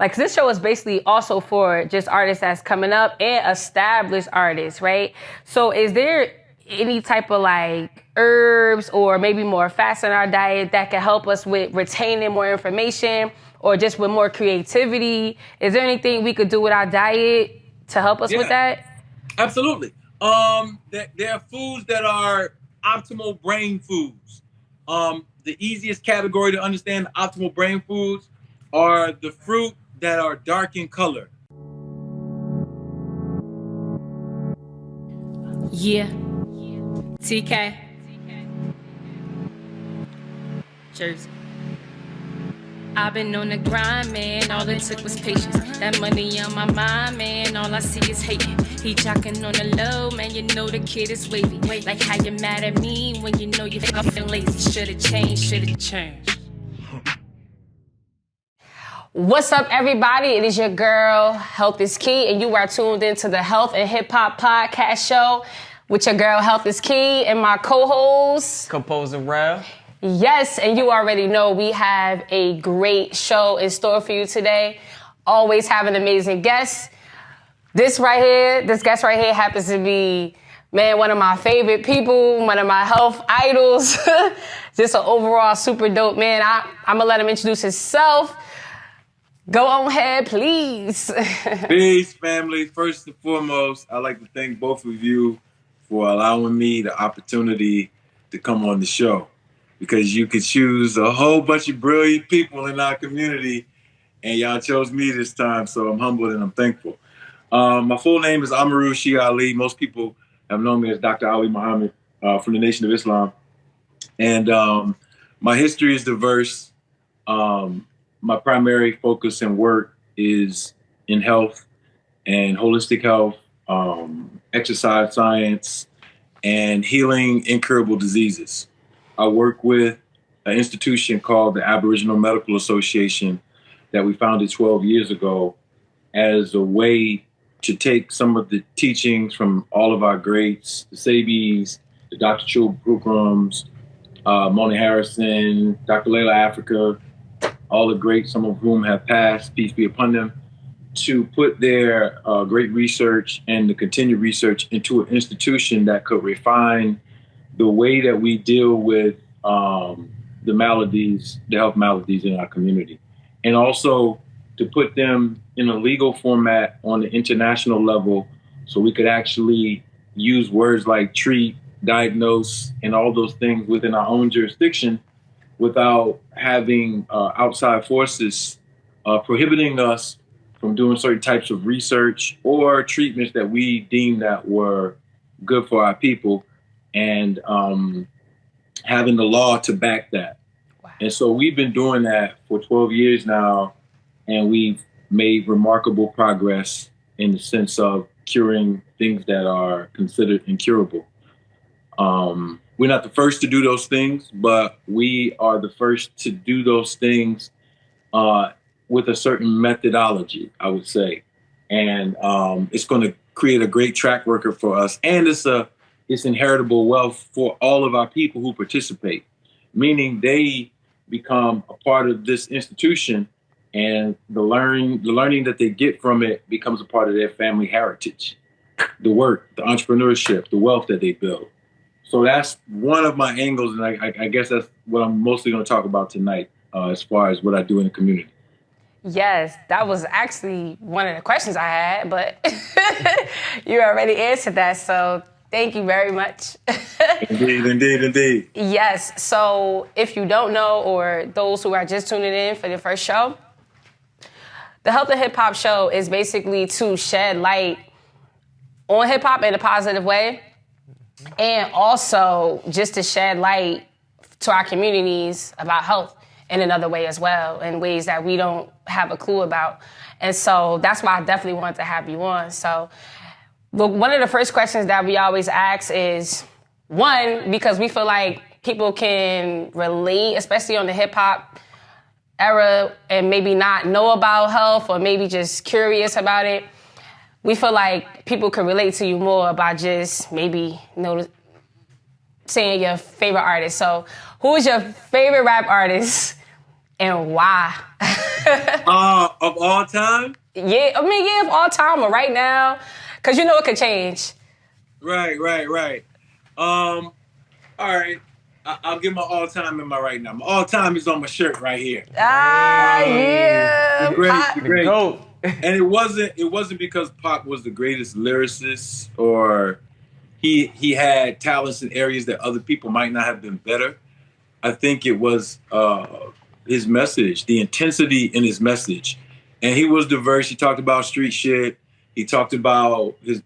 Like, this show is basically also for just artists that's coming up and established artists, right? So is there any type of like herbs or maybe more fats in our diet that can help us with retaining more information or just with more creativity? Is there anything we could do with our diet to help us with that? Absolutely. There are foods that are optimal brain foods. The easiest category to understand optimal brain foods are the fruit that are dark in color. Yeah. TK. Jersey. I've been on the grind, man. All it took was patience. That money on my mind, man. All I see is hating. He jocking on the low, man. You know the kid is wavy. Like how you mad at me when you know you're fucking lazy. Should've changed. What's up, everybody? It is your girl, Health is Key, and you are tuned into the Health and Hip Hop Podcast Show with your girl, Health is Key, and my co-host, Composer Rev. Yes, and you already know we have a great show in store for you today. Always have an amazing guest. This guest right here happens to be, man, one of my favorite people, one of my health idols. Just an overall super dope man. I'm gonna let him introduce himself. Go on ahead, please. Peace, family. First and foremost, I'd like to thank both of you for allowing me the opportunity to come on the show, because you could choose a whole bunch of brilliant people in our community, and y'all chose me this time, so I'm humbled and I'm thankful. My full name is Amaru NT Ali. Most people have known me as Dr. Ali Muhammad from the Nation of Islam. And my history is diverse. My primary focus and work is in health and holistic health, exercise science, and healing incurable diseases. I work with an institution called the Aboriginal Medical Association that we founded 12 years ago as a way to take some of the teachings from all of our greats, the Sabies, the Dr. Chul Bukrams, Mona Harrison, Dr. Layla Africa, all the greats, some of whom have passed, peace be upon them, to put their great research and the continued research into an institution that could refine the way that we deal with the maladies, the health maladies in our community. And also to put them in a legal format on the international level so we could actually use words like treat, diagnose, and all those things within our own jurisdiction without having outside forces prohibiting us from doing certain types of research or treatments that we deemed that were good for our people, and having the law to back that. Wow. And so we've been doing that for 12 years now, and we've made remarkable progress in the sense of curing things that are considered incurable. We're not the first to do those things, but we are the first to do those things with a certain methodology, I would say. And it's going to create a great track record for us. And it's inheritable wealth for all of our people who participate, meaning they become a part of this institution, and the learning that they get from it becomes a part of their family heritage, the work, the entrepreneurship, the wealth that they build. So that's one of my angles, and I guess that's what I'm mostly going to talk about tonight as far as what I do in the community. Yes, that was actually one of the questions I had, but you already answered that, so thank you very much. Indeed. Yes, so if you don't know, or those who are just tuning in for the first show, the Health and Hip Hop Show is basically to shed light on hip hop in a positive way, and also just to shed light to our communities about health in another way as well, in ways that we don't have a clue about. And so that's why I definitely wanted to have you on. So one of the first questions that we always ask is, one, because we feel like people can relate, especially on the hip hop era, and maybe not know about health or maybe just curious about it. We feel like people could relate to you more by just maybe saying your favorite artist. So who is your favorite rap artist and why? Of all time? Yeah, I mean, yeah, of all time or right now, because you know it could change. Right. All right. I'll give my all time in my right now. My all time is on my shirt right here. Yeah. The great. The GOAT. And it wasn't because Pac was the greatest lyricist or he had talents in areas that other people might not have been better. I think it was his message, the intensity in his message. And he was diverse. He talked about street shit. He talked about his,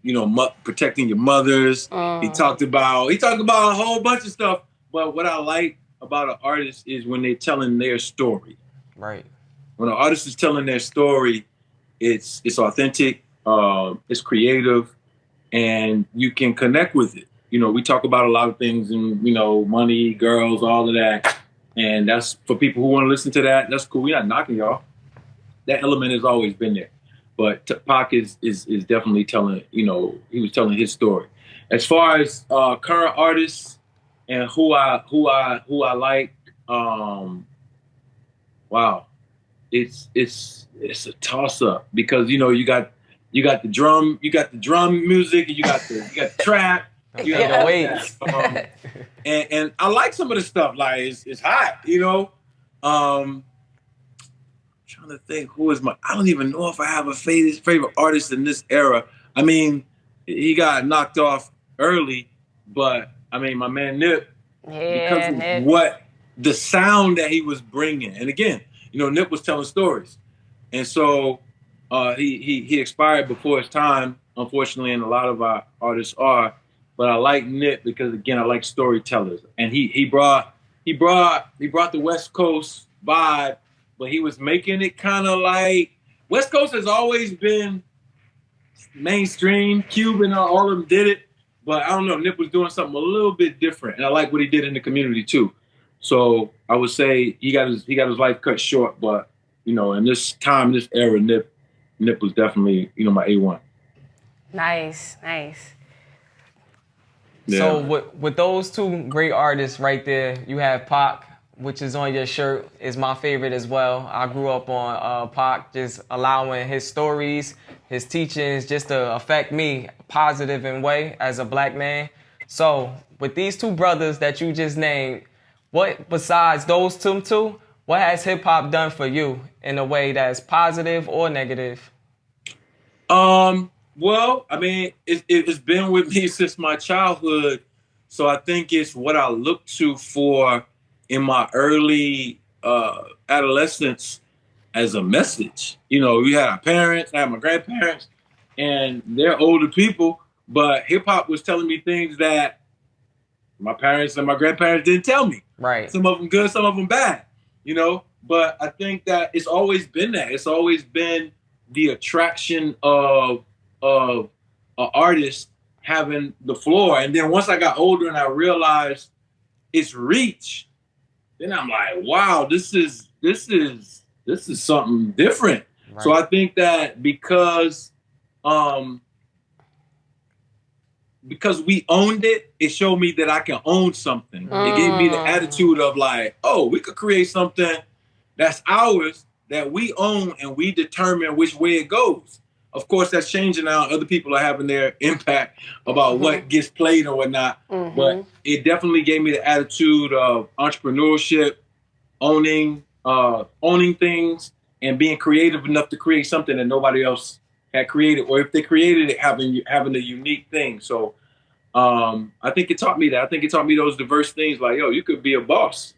protecting your mothers. He talked about a whole bunch of stuff. But what I like about an artist is when they're telling their story. Right. When an artist is telling their story, it's authentic, it's creative, and you can connect with it. We talk about a lot of things and, money, girls, all of that. And that's for people who want to listen to that. That's cool. We're not knocking y'all. That element has always been there. But Pac is definitely telling, he was telling his story. As far as current artists and who I like, wow, it's a toss up because you got the drum music and you got the trap. You got the weights. And I like some of the stuff. Like it's hot, trying to think I don't even know if I have a favorite artist in this era. I mean, he got knocked off early, but I mean, my man Nip, because of Nip. what the sound that he was bringing. And again, Nip was telling stories. And so he expired before his time, unfortunately, and a lot of our artists are. But I like Nip because, again, I like storytellers. And he brought the West Coast vibe, but he was making it kind of like West Coast has always been mainstream. Cuban, all of them did it. But I don't know, Nip was doing something a little bit different. And I like what he did in the community too. So I would say he got his life cut short, but in this time, this era, Nip was definitely, my A1. Nice. Yeah. So with those two great artists right there, you have Pac, which is on your shirt, is my favorite as well. I grew up on Pac, just allowing his stories, his teachings, just to affect me positive in way as a black man. So with these two brothers that you just named, what besides those two, what has hip hop done for you in a way that's positive or negative? Well, I mean, it's been with me since my childhood. So I think it's what I look to for in my early adolescence as a message. We had our parents, I had my grandparents, and they're older people, but hip hop was telling me things that my parents and my grandparents didn't tell me. Right. Some of them good, some of them bad, But I think that it's always been that. It's always been the attraction of an artist having the floor. And then once I got older and I realized its reach, then I'm like, wow, this is something different. Right. So I think that because we owned it, it showed me that I can own something. It gave me the attitude of like, oh, we could create something that's ours, that we own, and we determine which way it goes. Of course, that's changing now. Other people are having their impact about what gets played or whatnot. But it definitely gave me the attitude of entrepreneurship, owning things, and being creative enough to create something that nobody else had created, or if they created it, having a unique thing. So I think it taught me that. I think it taught me those diverse things. Like, yo, you could be a boss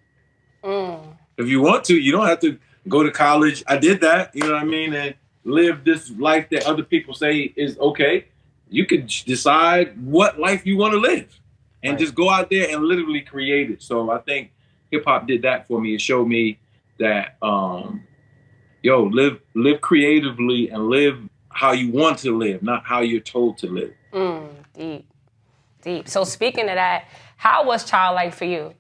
if you want to. You don't have to go to college. I did that, you know what I mean, and live this life that other people say is okay. You could decide what life you want to live and just go out there and literally create it. So I think hip hop did that for me. It showed me that, live creatively and live how you want to live, not how you're told to live. Deep. So speaking of that, how was childlike for you?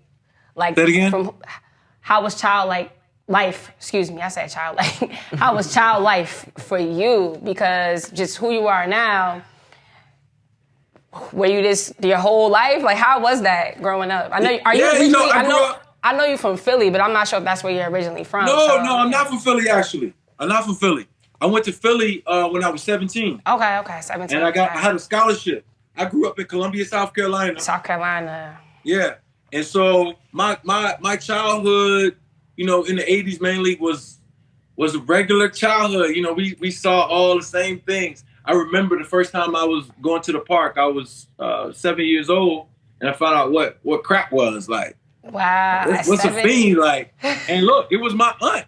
Like, say it again? How was childlike life? Excuse me, I said childlike. How was child life for you? Because just who you are now, were you this your whole life? Like, how was that growing up? I know. Are you? Yeah, originally, I know you from Philly, but I'm not sure if that's where you're originally from. No, so, no, I'm not from Philly, actually. I'm not from Philly. I went to Philly when I was 17. Okay, 17. And I had a scholarship. I grew up in Columbia, South Carolina. South Carolina. Yeah. And so my childhood, you know, in the 80s mainly was a regular childhood. You know, we saw all the same things. I remember the first time I was going to the park, I was 7 years old, and I found out what crack was like. Wow. What's a fiend like? And look, it was my aunt.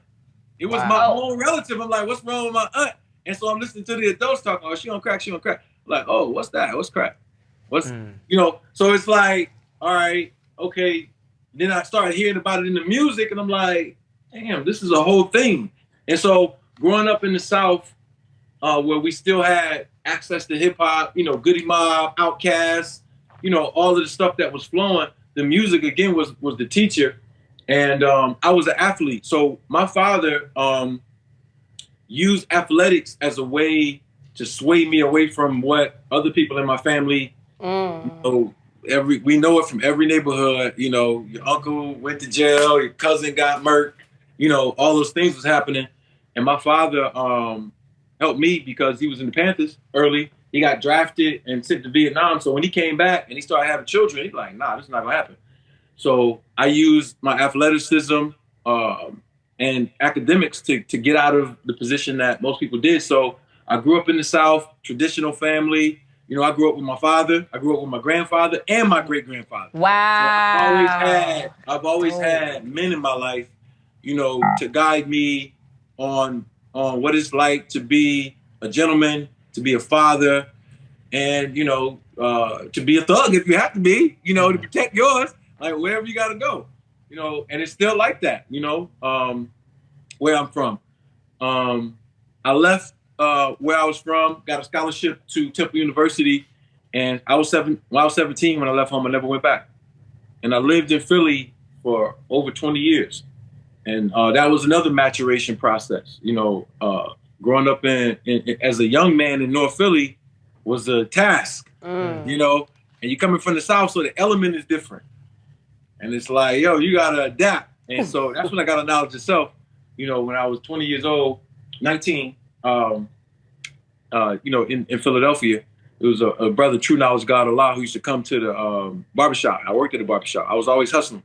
It was my Wow. own relative. I'm like, what's wrong with my aunt? And so I'm listening to the adults talking, oh, she on crack, she on crack. I'm like, oh, what's that? What's crack? What's, you know, so it's like, all right, okay. Then I started hearing about it in the music, and I'm like, damn, this is a whole thing. And so growing up in the South, where we still had access to hip hop, you know, Goody Mob, Outkast, you know, all of the stuff that was flowing, the music again was the teacher. And I was an athlete. So my father used athletics as a way to sway me away from what other people in my family, you know, we know it from every neighborhood, you know, your uncle went to jail, your cousin got murked, you know, all those things was happening. And my father helped me because he was in the Panthers early. He got drafted and sent to Vietnam. So when he came back and he started having children, he's like, nah, this is not gonna happen. So I used my athleticism and academics to get out of the position that most people did. So I grew up in the South, traditional family. You know, I grew up with my father, I grew up with my grandfather and my great-grandfather. Wow. So I've always had men in my life, you know, to guide me on what it's like to be a gentleman, to be a father, and, you know, to be a thug if you have to be, you know, to protect yours, like wherever you got to go, you know, and it's still like that, you know, where I'm from. I left where I was from, got a scholarship to Temple University, and when I was 17 when I left home, I never went back. And I lived in Philly for over 20 years. And that was another maturation process. You know, growing up as a young man in North Philly was a task, you know, and you're coming from the South, so the element is different. And it's like, yo, you got to adapt. And so that's when I got to knowledge of self. You know, when I was 20 years old, 19, you know, in Philadelphia, it was a brother, True Knowledge God Allah, who used to come to the barbershop. I worked at the barbershop. I was always hustling.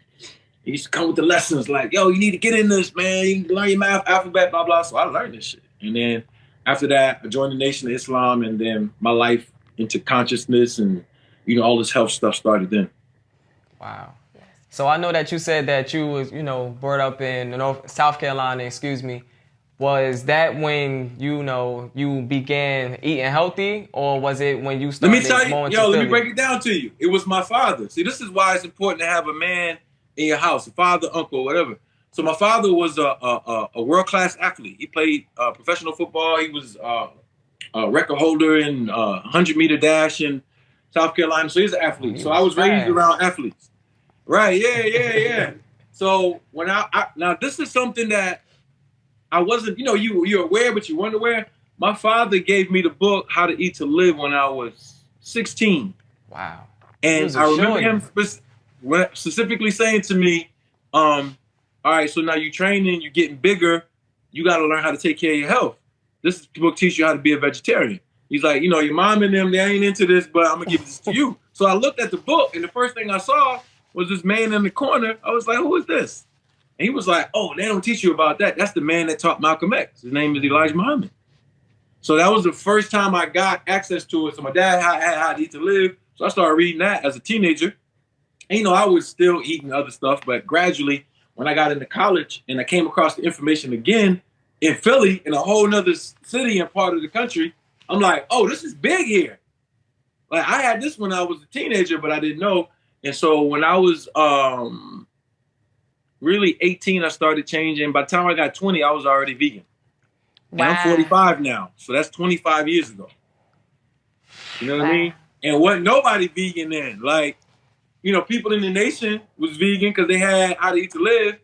He used to come with the lessons like, yo, you need to get in this, man. You can learn your math, alphabet, blah, blah. So I learned this shit. And then after that, I joined the Nation of Islam, and then my life into consciousness and, you know, all this health stuff started then. Wow. So I know that you said that you was, you know, brought up in South Carolina, Was that when, you know, you began eating healthy, or was it when you started going to Philly? Let me break it down to you. It was my father. See, this is why it's important to have a man in your house, a father, uncle, whatever. So my father was a world-class athlete. He played professional football. He was a record holder in 100-meter dash in South Carolina. So he's an athlete. So I was raised around athletes. Right, yeah. So when now this is something that I wasn't, you know, you're aware, but you weren't aware. My father gave me the book, How to Eat to Live, when I was 16. Wow. And I remember him specifically saying to me, all right, so now you're training, you're getting bigger, you got to learn how to take care of your health. This book teaches you how to be a vegetarian. He's like, you know, your mom and them, they ain't into this, but I'm going to give this to you. So I looked at the book, and the first thing I saw was this man in the corner. I was like, who is this? And he was like, oh, they don't teach you about that. That's the man that taught Malcolm X. His name is Elijah Muhammad. So that was the first time I got access to it. So my dad had How to Eat to Live. So I started reading that as a teenager. And, you know, I was still eating other stuff, but gradually when I got into college and I came across the information again in Philly, in a whole nother city and part of the country, I'm like, oh, this is big here. Like I had this when I was a teenager, but I didn't know. And so when I was really 18, I started changing. By the time I got 20, I was already vegan. Wow. And I'm 45 now. So that's 25 years ago. You know what I mean? And wasn't nobody vegan then. Like, you know, people in the nation was vegan because they had How to Eat to Live.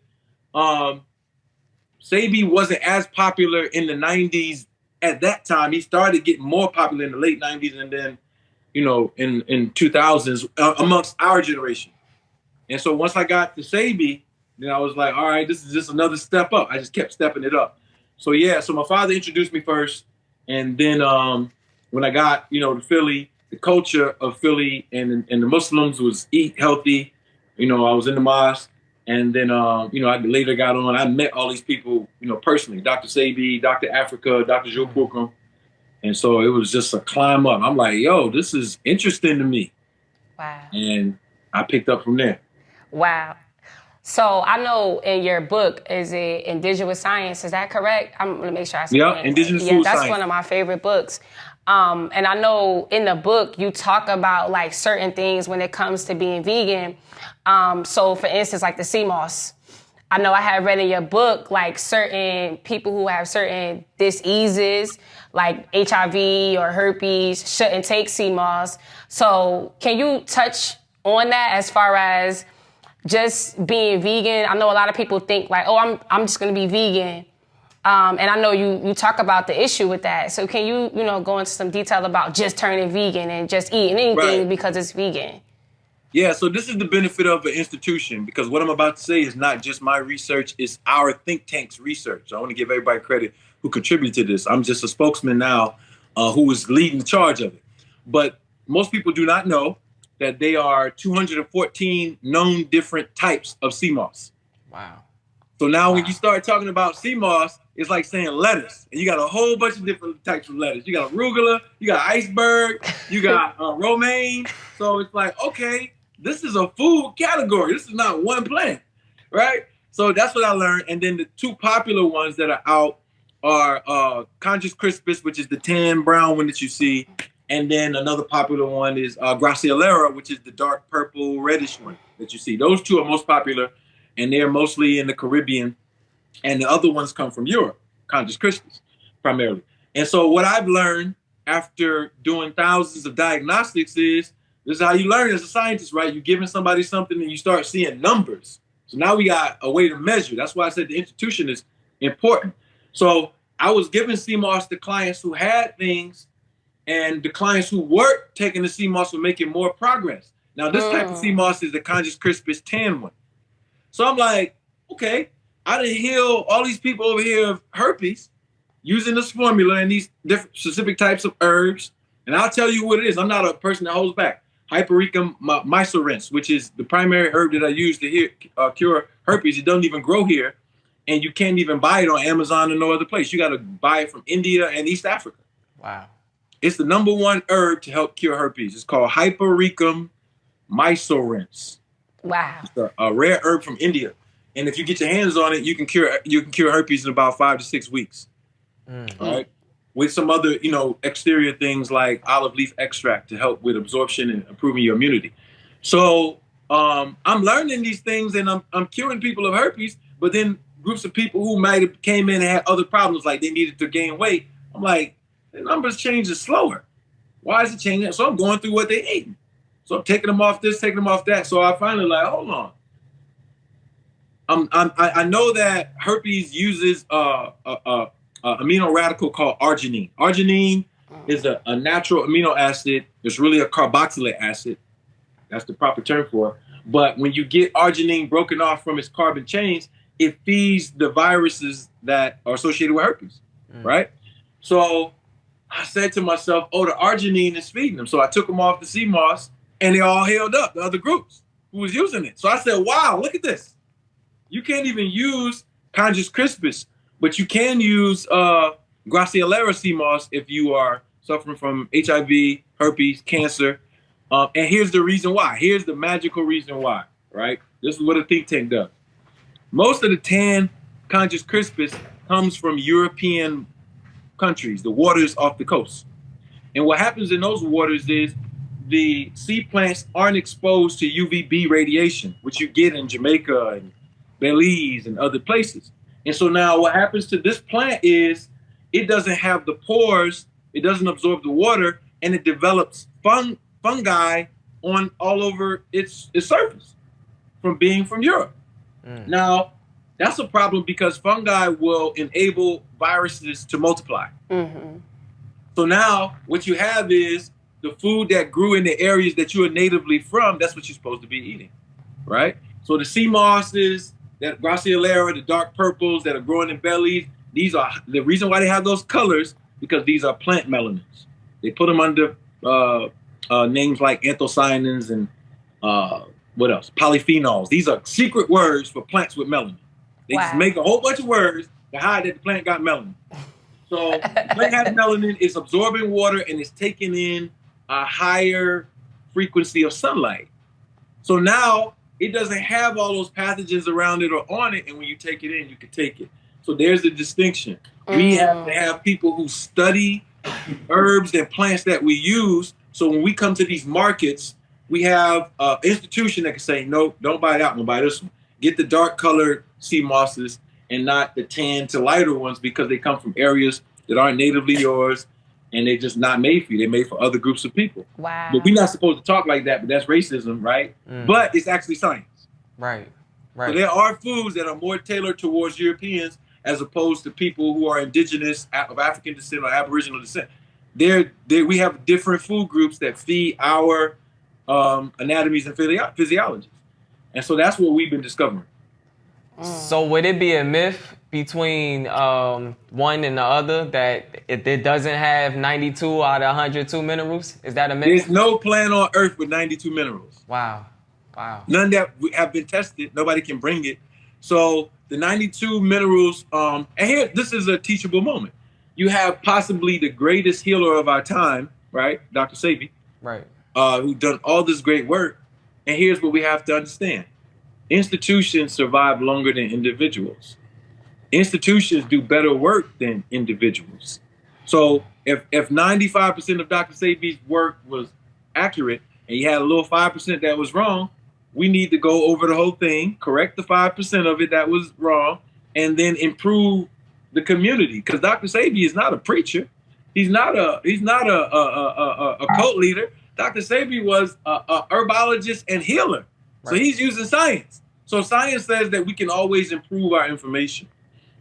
Sabi wasn't as popular in the 90s at that time. He started getting more popular in the late 90s and then, you know, in 2000s amongst our generation. And so once I got to Sabi, Then I was like, all right, this is just another step up. I just kept stepping it up. So yeah, so my father introduced me first. And then when I got, to Philly, the culture of Philly and the Muslims was eat healthy. I was in the mosque. And then, I later got on. I met all these people, personally. Dr. Sabi, Dr. Africa, Dr. Joe Pookum. And so it was just a climb up. I'm like, yo, this is interesting to me. Wow. And I picked up from there. Wow. So I know in your book, is it Indigenous Science? Is that correct? I'm going to make sure I say Yeah, it. Indigenous Yeah, Food that's Science. one of my favorite books. And I know in the book, you talk about like certain things when it comes to being vegan. So for instance, like the Seamoss. I know I had read in your book, like certain people who have certain diseases, like HIV or herpes, shouldn't take Seamoss. So can you touch on that as far as just being vegan? I know a lot of people think like, oh, I'm just going to be vegan. And I know you talk about the issue with that. So can you go into some detail about just turning vegan and just eating anything because it's vegan? Yeah, so this is the benefit of an institution, because what I'm about to say is not just my research, it's our think tank's research. I want to give everybody credit who contributed to this. I'm just a spokesman now who is leading the charge of it. But most people do not know that there are 214 known different types of Seamoss. Wow. So now when you start talking about Seamoss, it's like saying lettuce. And you got a whole bunch of different types of lettuce. You got arugula, you got iceberg, you got romaine. So it's like, okay, this is a food category. This is not one plant, right? So that's what I learned. And then the two popular ones that are out are Conjus crispus, which is the tan brown one that you see. And then another popular one is Graciolera, which is the dark purple reddish one that you see. Those two are most popular, and they're mostly in the Caribbean. And the other ones come from Europe, Conjus crispus, primarily. And so what I've learned after doing thousands of diagnostics is, this is how you learn as a scientist, right? You're giving somebody something and you start seeing numbers. So now we got a way to measure. That's why I said the institution is important. So I was giving Seamoss to clients who had things, and the clients who weren't taking the Seamoss were making more progress. Now, this type of Seamoss is the Conjus crispus tan one. So I'm like, okay, I didn't heal all these people over here of herpes using this formula and these different specific types of herbs. And I'll tell you what it is. I'm not a person that holds back. Hypericum mysorens, which is the primary herb that I use to cure herpes. It doesn't even grow here, and you can't even buy it on Amazon or no other place. You got to buy it from India and East Africa. Wow. It's the #1 herb to help cure herpes. It's called Hypericum mysorens. Wow. It's a rare herb from India. And if you get your hands on it, you can cure herpes in about 5 to 6 weeks. All right. With some other, exterior things like olive leaf extract to help with absorption and improving your immunity. So I'm learning these things, and I'm curing people of herpes, but then groups of people who might have came in and had other problems, like they needed to gain weight. I'm like, the numbers changing slower. Why is it changing? So I'm going through what they're eating. So I'm taking them off this, taking them off that. So I finally like, hold on. I know that herpes uses amino radical called arginine. Arginine is a natural amino acid. It's really a carboxylate acid. That's the proper term for it. But when you get arginine broken off from its carbon chains, it feeds the viruses that are associated with herpes, right? So I said to myself, oh, the arginine is feeding them. So I took them off the Seamoss, and they all healed up, the other groups who was using it. So I said, wow, look at this. You can't even use Conjus crispus, but you can use Graciolera Seamoss if you are suffering from HIV, herpes, cancer. And here's the reason why. Here's the magical reason why, right? This is what a think tank does. Most of the tan Conjus crispus comes from European countries, the waters off the coast. And what happens in those waters is the sea plants aren't exposed to UVB radiation, which you get in Jamaica and Belize and other places. And so now what happens to this plant is it doesn't have the pores, it doesn't absorb the water, and it develops fungi on all over its surface from being from Europe. Now, that's a problem because fungi will enable viruses to multiply. So now what you have is the food that grew in the areas that you are natively from, that's what you're supposed to be eating, right? So the sea mosses, that Graciolera, the dark purples that are growing in bellies, these are the reason why they have those colors, because these are plant melanins. They put them under names like anthocyanins and what else? Polyphenols. These are secret words for plants with melanin. They just make a whole bunch of words to hide that the plant got melanin. So the plant has melanin, it's absorbing water, and it's taking in a higher frequency of sunlight. So now it doesn't have all those pathogens around it or on it, and when you take it in, you can take it. So there's the distinction. We have to have people who study herbs and plants that we use. So when we come to these markets, we have an institution that can say, no, don't buy that one, buy this one. Get the dark colored sea mosses and not the tan to lighter ones, because they come from areas that aren't natively yours, and they're just not made for you. They're made for other groups of people. Wow. But we're not supposed to talk like that, but that's racism, right? But it's actually science. Right. So there are foods that are more tailored towards Europeans as opposed to people who are indigenous, of African descent or Aboriginal descent. We have different food groups that feed our anatomies and physiologies. And so that's what we've been discovering. So would it be a myth between one and the other that it doesn't have 92 out of 102 minerals? Is that a myth? There's no plant on earth with 92 minerals. Wow. None that have been tested. Nobody can bring it. So the 92 minerals, and here, this is a teachable moment. You have possibly the greatest healer of our time, right? Dr. Sebi. Right. Who done all this great work. And here's what we have to understand. Institutions survive longer than individuals. Institutions do better work than individuals. So if 95% of Dr. Sebi's work was accurate and you had a little 5% that was wrong, we need to go over the whole thing, correct the 5% of it that was wrong, and then improve the community. Because Dr. Sebi is not a preacher. He's not a cult leader. Dr. Sebi was a herbologist and healer. So he's using science. So science says that we can always improve our information.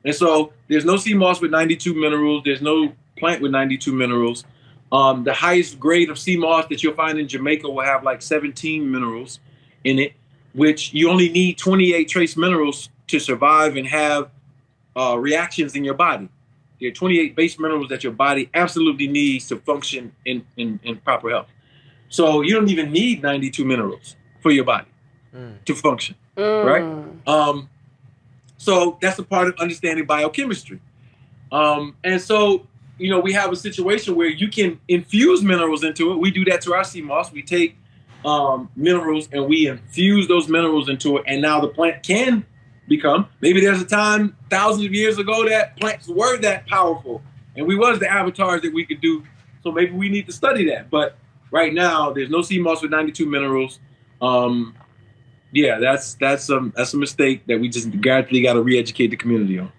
And so there's no sea moss with 92 minerals. There's no plant with 92 minerals. The highest grade of sea moss that you'll find in Jamaica will have like 17 minerals in it, which you only need 28 trace minerals to survive and have reactions in your body. There are 28 base minerals that your body absolutely needs to function in proper health. So you don't even need 92 minerals for your body to function, right? So that's a part of understanding biochemistry. And so, we have a situation where you can infuse minerals into it. We do that to our sea moss. We take minerals and we infuse those minerals into it. And now the plant can become, maybe there's a time thousands of years ago that plants were that powerful and we was the avatars that we could do. So maybe we need to study that. But right now, there's no sea moss with 92 minerals. That's a mistake that we just gradually got to re-educate the community on.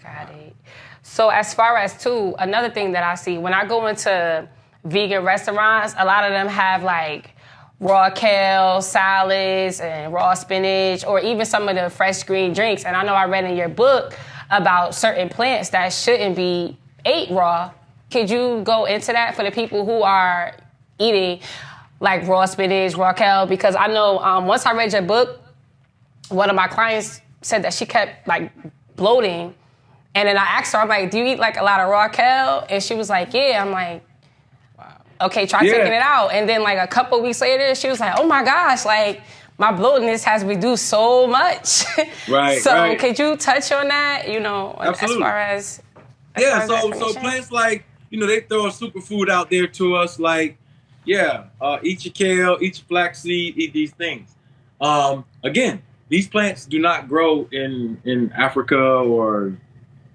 Got it. So as far as too, another thing that I see when I go into vegan restaurants, a lot of them have like raw kale salads and raw spinach, or even some of the fresh green drinks. And I know I read in your book about certain plants that shouldn't be ate raw. Could you go into that for the people who are eating like raw spinach, raw kale? Because I know once I read your book, one of my clients said that she kept like bloating. And then I asked her, I'm like, do you eat like a lot of raw kale? And she was like, yeah. I'm like, wow. Okay, try taking it out. And then like a couple weeks later, she was like, oh my gosh, like my bloatedness has reduced so much. Right. So could you touch on that, Absolutely. as So plants like, they throw a superfood out there to us like, eat your kale, eat your flaxseed, eat these things. Again, these plants do not grow in Africa or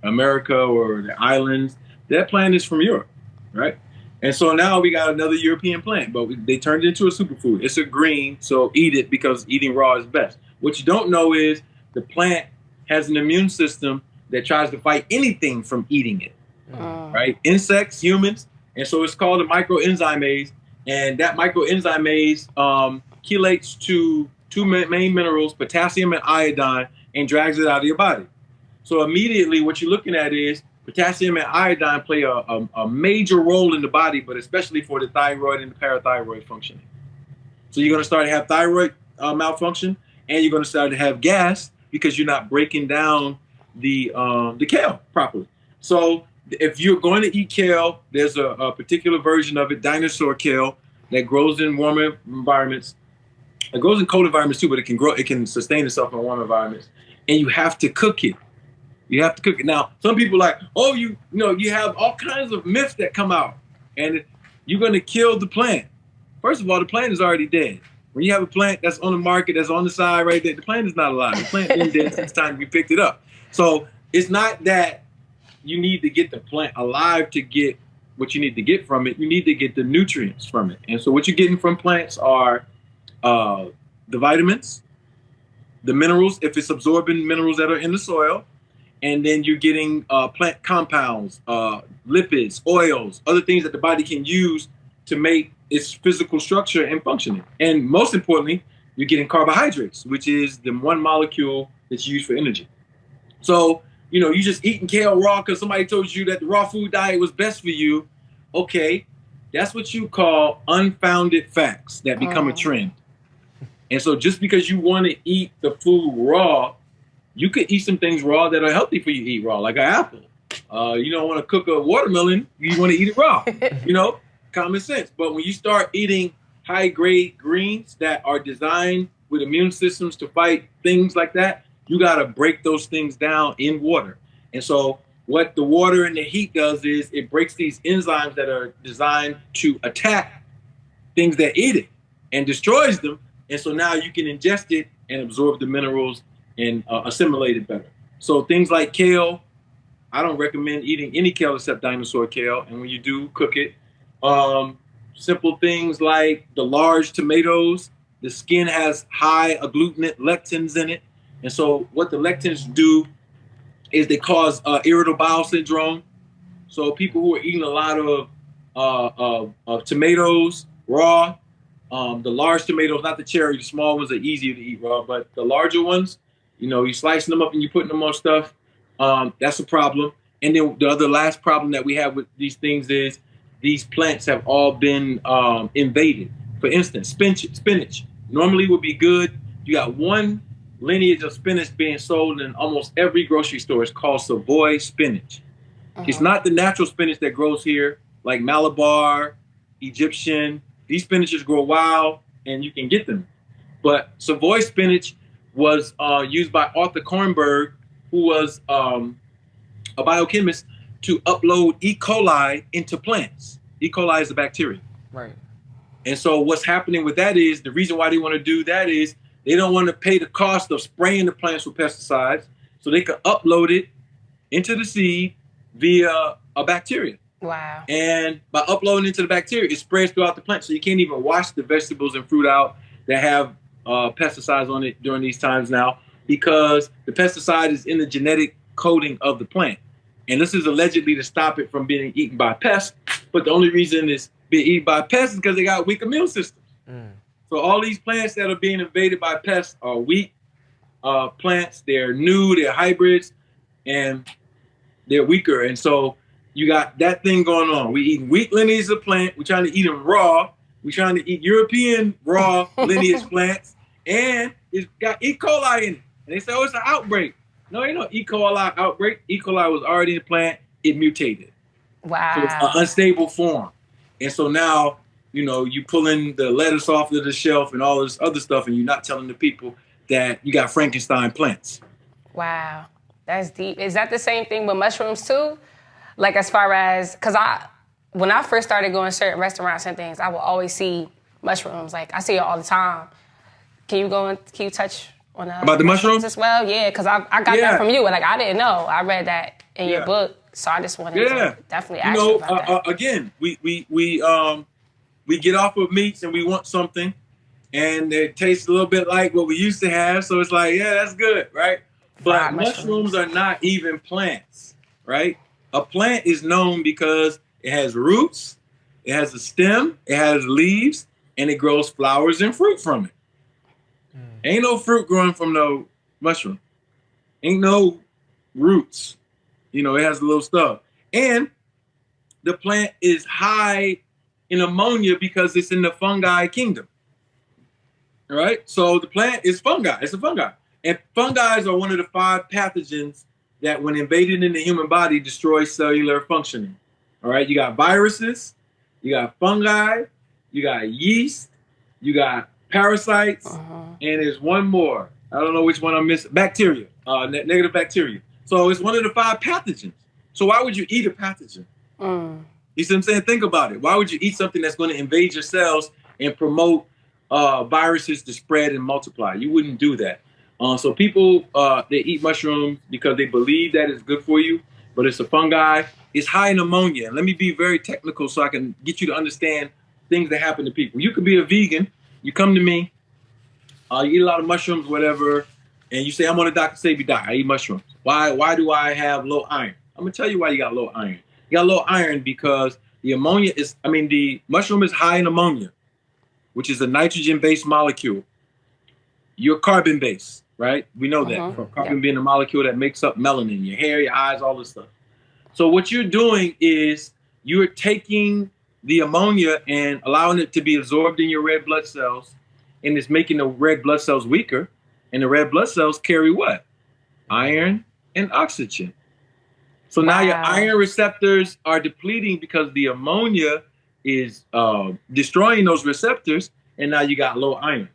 America or the islands. That plant is from Europe, right? And so now we got another European plant, but they turned it into a superfood. It's a green, so eat it because eating raw is best. What you don't know is the plant has an immune system that tries to fight anything from eating it, right? Insects, humans, and so it's called a microenzymase. And that microenzymase chelates to two main minerals, potassium and iodine, and drags it out of your body. So immediately what you're looking at is potassium and iodine play a major role in the body, but especially for the thyroid and the parathyroid functioning. So you're going to start to have thyroid malfunction, and you're going to start to have gas, because you're not breaking down the kale properly. So if you're going to eat kale, there's a particular version of it, dinosaur kale, that grows in warmer environments. It grows in cold environments too, but it can sustain itself in warm environments. And you have to cook it. You have to cook it. Now, some people are like, oh, you have all kinds of myths that come out, and you're going to kill the plant. First of all, the plant is already dead. When you have a plant that's on the market, that's on the side right there, the plant is not alive. The plant been dead since the time you picked it up. So it's not that you need to get the plant alive to get what you need to get from it. You need to get the nutrients from it. And so what you're getting from plants are the vitamins, the minerals, if it's absorbing minerals that are in the soil, and then you're getting plant compounds, lipids, oils, other things that the body can use to make its physical structure and functioning. And most importantly, you're getting carbohydrates, which is the one molecule that's used for energy. So, you just eating kale raw because somebody told you that the raw food diet was best for you. Okay, that's what you call unfounded facts that become a trend. And so just because you want to eat the food raw, you could eat some things raw that are healthy for you to eat raw, like an apple. You don't want to cook a watermelon, you want to eat it raw, common sense. But when you start eating high-grade greens that are designed with immune systems to fight things like that, you got to break those things down in water. And so what the water and the heat does is it breaks these enzymes that are designed to attack things that eat it and destroys them. And so now you can ingest it and absorb the minerals and assimilate it better. So things like kale, I don't recommend eating any kale except dinosaur kale. And when you do, cook it. Simple things like the large tomatoes, the skin has high agglutinate lectins in it. And so what the lectins do is they cause irritable bowel syndrome. So people who are eating a lot of tomatoes raw, the large tomatoes, not the cherry, the small ones are easier to eat raw, but the larger ones, you slicing them up and you putting them on stuff, that's a problem. And then the last problem that we have with these things is these plants have all been invaded. For instance, spinach normally would be good. You got one lineage of spinach being sold in almost every grocery store. It's called Savoy spinach. It's not the natural spinach that grows here, like Malabar, Egyptian. These spinaches grow wild, and you can get them. But Savoy spinach was used by Arthur Kornberg, who was a biochemist, to upload E. coli into plants. E. coli is a bacteria. Right. And so what's happening with that is, the reason why they want to do that is they don't want to pay the cost of spraying the plants with pesticides, so they can upload it into the seed via a bacteria. Wow. And by uploading into the bacteria, it spreads throughout the plant. So you can't even wash the vegetables and fruit out that have pesticides on it during these times now, because the pesticide is in the genetic coding of the plant. And this is allegedly to stop it from being eaten by pests. But the only reason it's being eaten by pests is because they got weak immune systems. So all these plants that are being invaded by pests are weak plants. They're new, they're hybrids, and they're weaker. And so you got that thing going on. We eating weak lineages of plant. We're trying to eat them raw. We're trying to eat European raw lineage plants. And it's got E. coli in it. And they say, oh, it's an outbreak. No, ain't no E. coli outbreak. E. coli was already in the plant. It mutated. Wow. So it's an unstable form. And so now, you pulling the lettuce off of the shelf and all this other stuff, and you're not telling the people that you got Frankenstein plants. Wow. That's deep. Is that the same thing with mushrooms too? Like as far as, because when I first started going to certain restaurants and things, I will always see mushrooms. Like I see it all the time. Can you touch on about the mushrooms as well? Yeah, because I got that from you. Like I didn't know. I read that in your book, so I just wanted to definitely ask you about that. Again, we get off of meats and we want something, and it tastes a little bit like what we used to have. So it's like, yeah, that's good, right? But mushrooms are not even plants, right? A plant is known because it has roots, it has a stem, it has leaves, and it grows flowers and fruit from it. Ain't no fruit growing from no mushroom. Ain't no roots. It has a little stuff. And the plant is high in ammonia because it's in the fungi kingdom. All right? So the plant is fungi. It's a fungi. And fungi are one of the 5 pathogens that, when invaded in the human body, destroy cellular functioning. All right, you got viruses, you got fungi, you got yeast, you got parasites, and there's one more. I don't know which one I'm missing. Bacteria, negative bacteria. So it's one of the 5 pathogens. So why would you eat a pathogen? You see what I'm saying? Think about it. Why would you eat something that's going to invade your cells and promote viruses to spread and multiply? You wouldn't do that. So people, they eat mushrooms because they believe that it's good for you, but it's a fungi. It's high in ammonia. And let me be very technical so I can get you to understand things that happen to people. You could be a vegan. You come to me, you eat a lot of mushrooms, whatever, and you say, I'm on a doctor save you die. I eat mushrooms. Why do I have low iron? I'm going to tell you why you got low iron. You got low iron because the mushroom is high in ammonia, which is a nitrogen-based molecule. You're carbon-based, right? We know that from carbon being the molecule that makes up melanin, your hair, your eyes, all this stuff. So what you're doing is you're taking the ammonia and allowing it to be absorbed in your red blood cells, and it's making the red blood cells weaker. And the red blood cells carry what? Iron and oxygen. So now your iron receptors are depleting because the ammonia is destroying those receptors, and now you got low iron,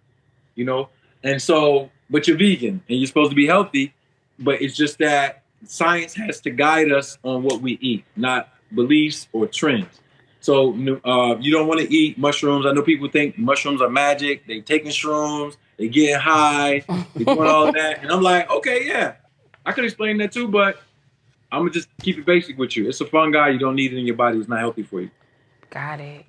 you know? And so, but you're vegan and you're supposed to be healthy, but it's just that science has to guide us on what we eat, not beliefs or trends. So you don't want to eat mushrooms. I know people think mushrooms are magic. They taking shrooms, they getting high, they doing all of that. And I'm like, okay, yeah, I could explain that too, but I'm gonna just keep it basic with you. It's a fungi. You don't need it in your body. It's not healthy for you. Got it.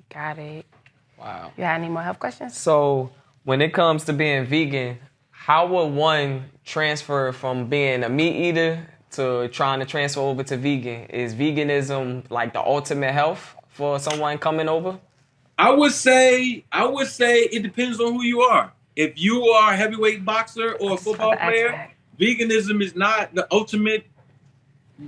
Wow. You got any more health questions? So when it comes to being vegan, how would one transfer from being a meat eater to trying to transfer over to vegan? Is veganism like the ultimate health for someone coming over? I would say it depends on who you are. If you are a heavyweight boxer or a football player, veganism is not the ultimate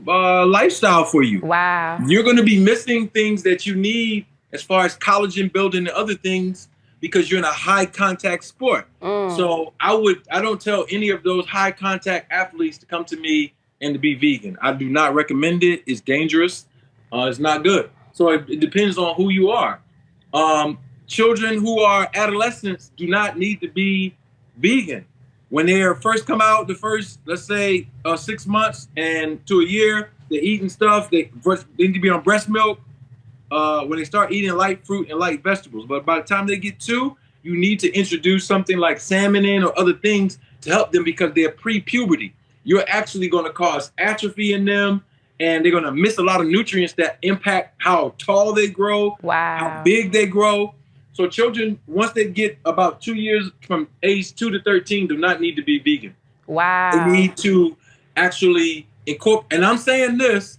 lifestyle for you. Wow. You're going to be missing things that you need as far as collagen building and other things because you're in a high contact sport. So I don't tell any of those high contact athletes to come to me and to be vegan. I do not recommend it. It's dangerous. It's not good. So it depends on who you are. Children who are adolescents do not need to be vegan. When they first come out, the first, let's say, 6 months and to a year, they're eating stuff. They need to be on breast milk when they start eating light fruit and light vegetables. But by the time they get 2, you need to introduce something like salmon in or other things to help them because they're pre-puberty. You're actually going to cause atrophy in them, and they're going to miss a lot of nutrients that impact how tall they grow, how big they grow. So children, once they get about 2 years from age 2 to 13, do not need to be vegan. Wow. They need to actually incorporate, and I'm saying this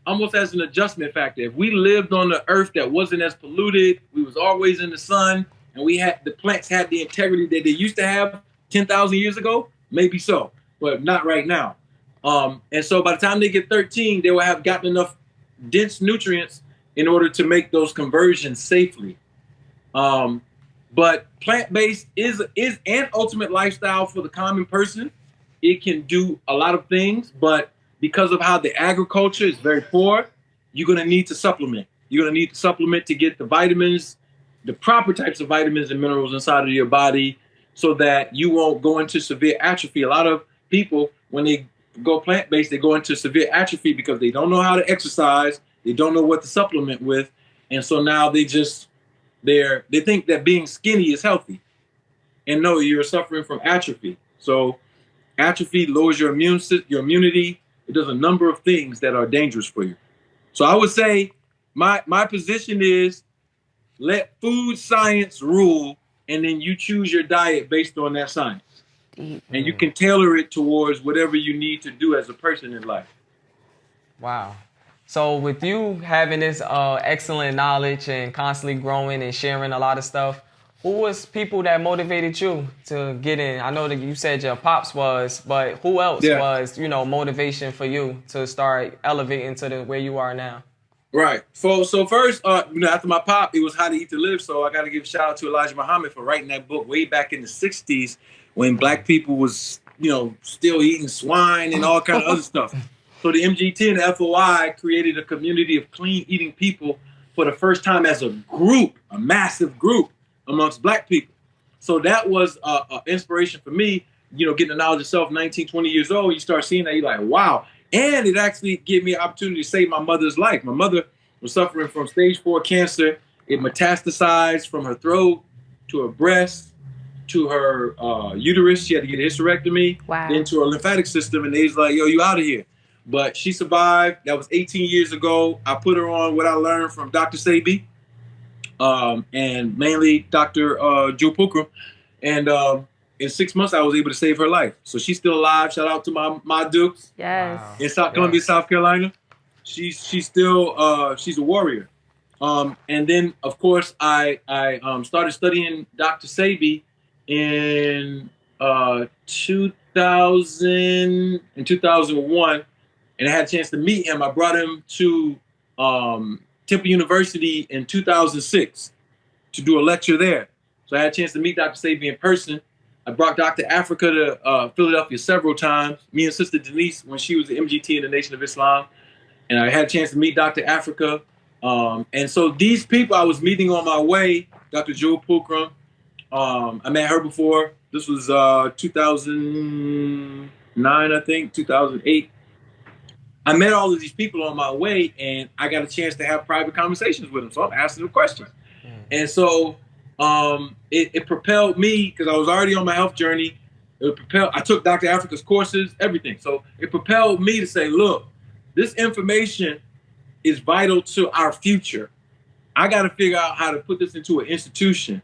almost as an adjustment factor. If we lived on the earth that wasn't as polluted, we was always in the sun, and the plants had the integrity that they used to have 10,000 years ago, maybe so, but not right now. And so by the time they get 13, they will have gotten enough dense nutrients in order to make those conversions safely. But plant-based is an ultimate lifestyle for the common person. It can do a lot of things, but because of how the agriculture is very poor, you're going to need to supplement. You're going to need to supplement to get the vitamins, the proper types of vitamins and minerals inside of your body so that you won't go into severe atrophy. A lot of people, when they go plant-based, they go into severe atrophy because they don't know how to exercise. They don't know what to supplement with. And so now they think that being skinny is healthy. And no, you're suffering from atrophy. So atrophy lowers your immunity. It does a number of things that are dangerous for you. So I would say my position is let food science rule, and then you choose your diet based on that science. And you can tailor it towards whatever you need to do as a person in life. Wow. So with you having this excellent knowledge and constantly growing and sharing a lot of stuff, who was people that motivated you to get in? I know that you said your pops was, but who else was, motivation for you to start elevating to where you are now? Right. So first, after my pop, it was How to Eat to Live. So I got to give a shout out to Elijah Muhammad for writing that book way back in the 60s when black people was still eating swine and all kind of other stuff. So the MGT and the FOI created a community of clean eating people for the first time as a group, a massive group amongst Black people. So that was an inspiration for me, getting the knowledge of self, 19, 20 years old. You start seeing that, you're like, wow. And it actually gave me an opportunity to save my mother's life. My mother was suffering from stage 4 cancer. It metastasized from her throat to her breast to her uterus. She had to get a hysterectomy, then to her lymphatic system. And they was like, yo, you out of here. But she survived. That was 18 years ago. I put her on what I learned from Dr. Sebi, and mainly Dr. Joe Pukram. And in 6 months, I was able to save her life. So she's still alive. Shout out to my Dukes. Yes. In Columbia, South Carolina. She's still, she's a warrior. And then, of course, I started studying Dr. Sebi in 2001. And I had a chance to meet him. I brought him to Temple University in 2006 to do a lecture there. So I had a chance to meet Dr. Sebi in person. I brought Dr. Africa to Philadelphia several times. Me and Sister Denise, when she was the MGT in the Nation of Islam. And I had a chance to meet Dr. Africa. And so these people I was meeting on my way, Dr. Jewel Pulcrum, I met her before. This was 2009, I think, 2008. I met all of these people on my way, and I got a chance to have private conversations with them. So I'm asking them questions. And so it propelled me, because I was already on my health journey. I took Dr. Africa's courses, everything. So it propelled me to say, look, this information is vital to our future. I got to figure out how to put this into an institution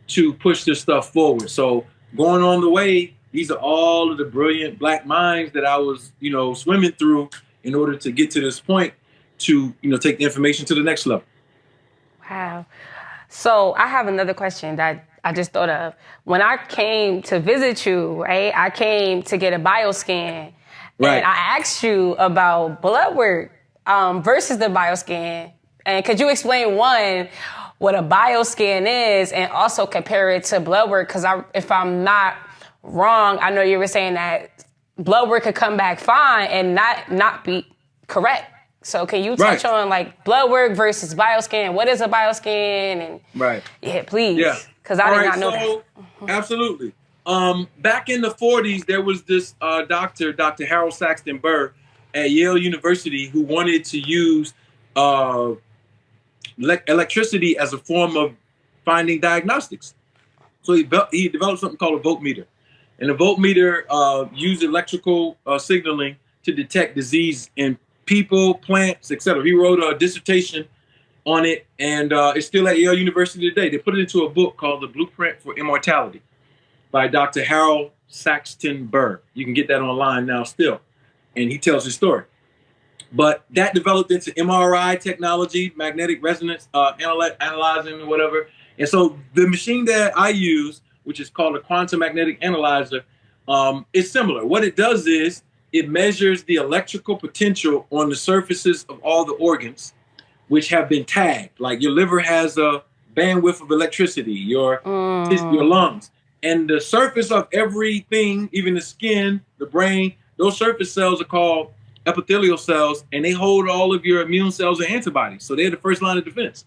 to push this stuff forward. So going on the way, these are all of the brilliant Black minds that I was, swimming through in order to get to this point to, take the information to the next level. Wow. So I have another question that I just thought of. When I came to visit you, right, I came to get a bioscan. Right. And I asked you about blood work versus the bioscan. And could you explain, one, what a bioscan is, and also compare it to blood work? Because if I'm not wrong, I know you were saying that blood work could come back fine and not be correct. So can you touch on blood work versus bioscan? What is a bioscan? And yeah, please. Yeah. Because I did not know that. Absolutely. Back in the 40s, there was this doctor, Dr. Harold Saxton Burr at Yale University, who wanted to use electricity as a form of finding diagnostics. So he developed something called a voltmeter. And a voltmeter used electrical signaling to detect disease in people, plants, etc. He wrote a dissertation on it, and it's still at Yale University today. They put it into a book called The Blueprint for Immortality by Dr. Harold Saxton Burr. You can get that online now still. And he tells his story. But that developed into MRI technology, magnetic resonance analyzing or whatever. And so the machine that I use, which is called a quantum magnetic analyzer, is similar. What it does is it measures the electrical potential on the surfaces of all the organs, which have been tagged. Like your liver has a bandwidth of electricity, your lungs. And the surface of everything, even the skin, the brain, those surface cells are called epithelial cells, and they hold all of your immune cells and antibodies. So they're the first line of defense.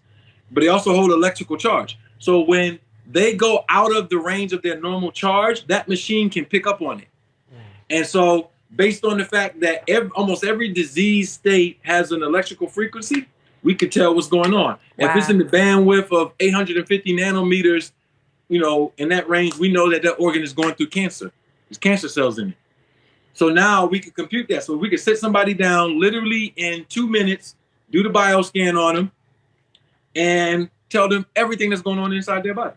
But they also hold electrical charge. So when they go out of the range of their normal charge, that machine can pick up on it. And so based on the fact that almost every disease state has an electrical frequency, we could tell what's going on. Wow. If it's in the bandwidth of 850 nanometers, in that range, we know that organ is going through cancer. There's cancer cells in it. So now we can compute that. So we can sit somebody down literally in 2 minutes, do the bioscan on them, and tell them everything that's going on inside their body.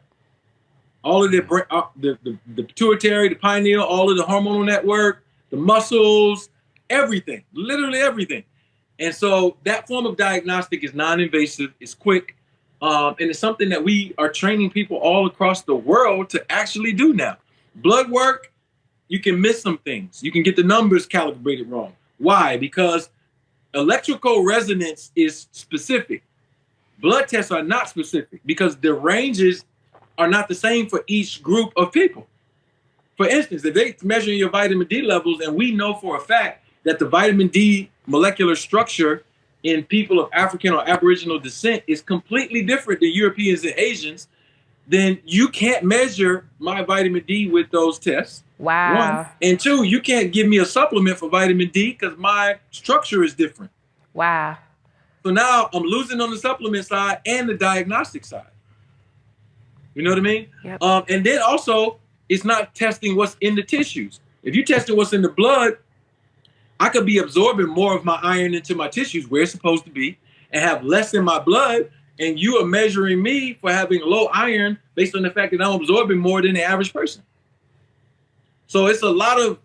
All of their brain, the pituitary, the pineal, all of the hormonal network, the muscles, everything, literally everything. And so that form of diagnostic is non-invasive, it's quick, and it's something that we are training people all across the world to actually do now. Blood work, you can miss some things. You can get the numbers calibrated wrong. Why? Because electrical resonance is specific. Blood tests are not specific because the ranges are not the same for each group of people. For instance, if they measure your vitamin D levels, and we know for a fact that the vitamin D molecular structure in people of African or Aboriginal descent is completely different than Europeans and Asians, then you can't measure my vitamin D with those tests. Wow. One. And two, you can't give me a supplement for vitamin D because my structure is different. Wow. So now I'm losing on the supplement side and the diagnostic side. You know what I mean? Yep. And then also, it's not testing what's in the tissues. If you tested what's in the blood, I could be absorbing more of my iron into my tissues where it's supposed to be and have less in my blood. And you are measuring me for having low iron based on the fact that I'm absorbing more than the average person. So it's a lot of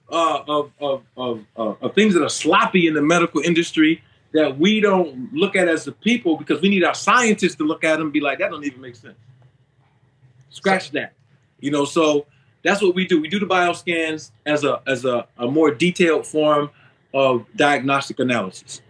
things that are sloppy in the medical industry that we don't look at as a people because we need our scientists to look at them and be like, that don't even make sense. Scratch that. You know, so that's what we do. We do the bioscans as a more detailed form of diagnostic analysis.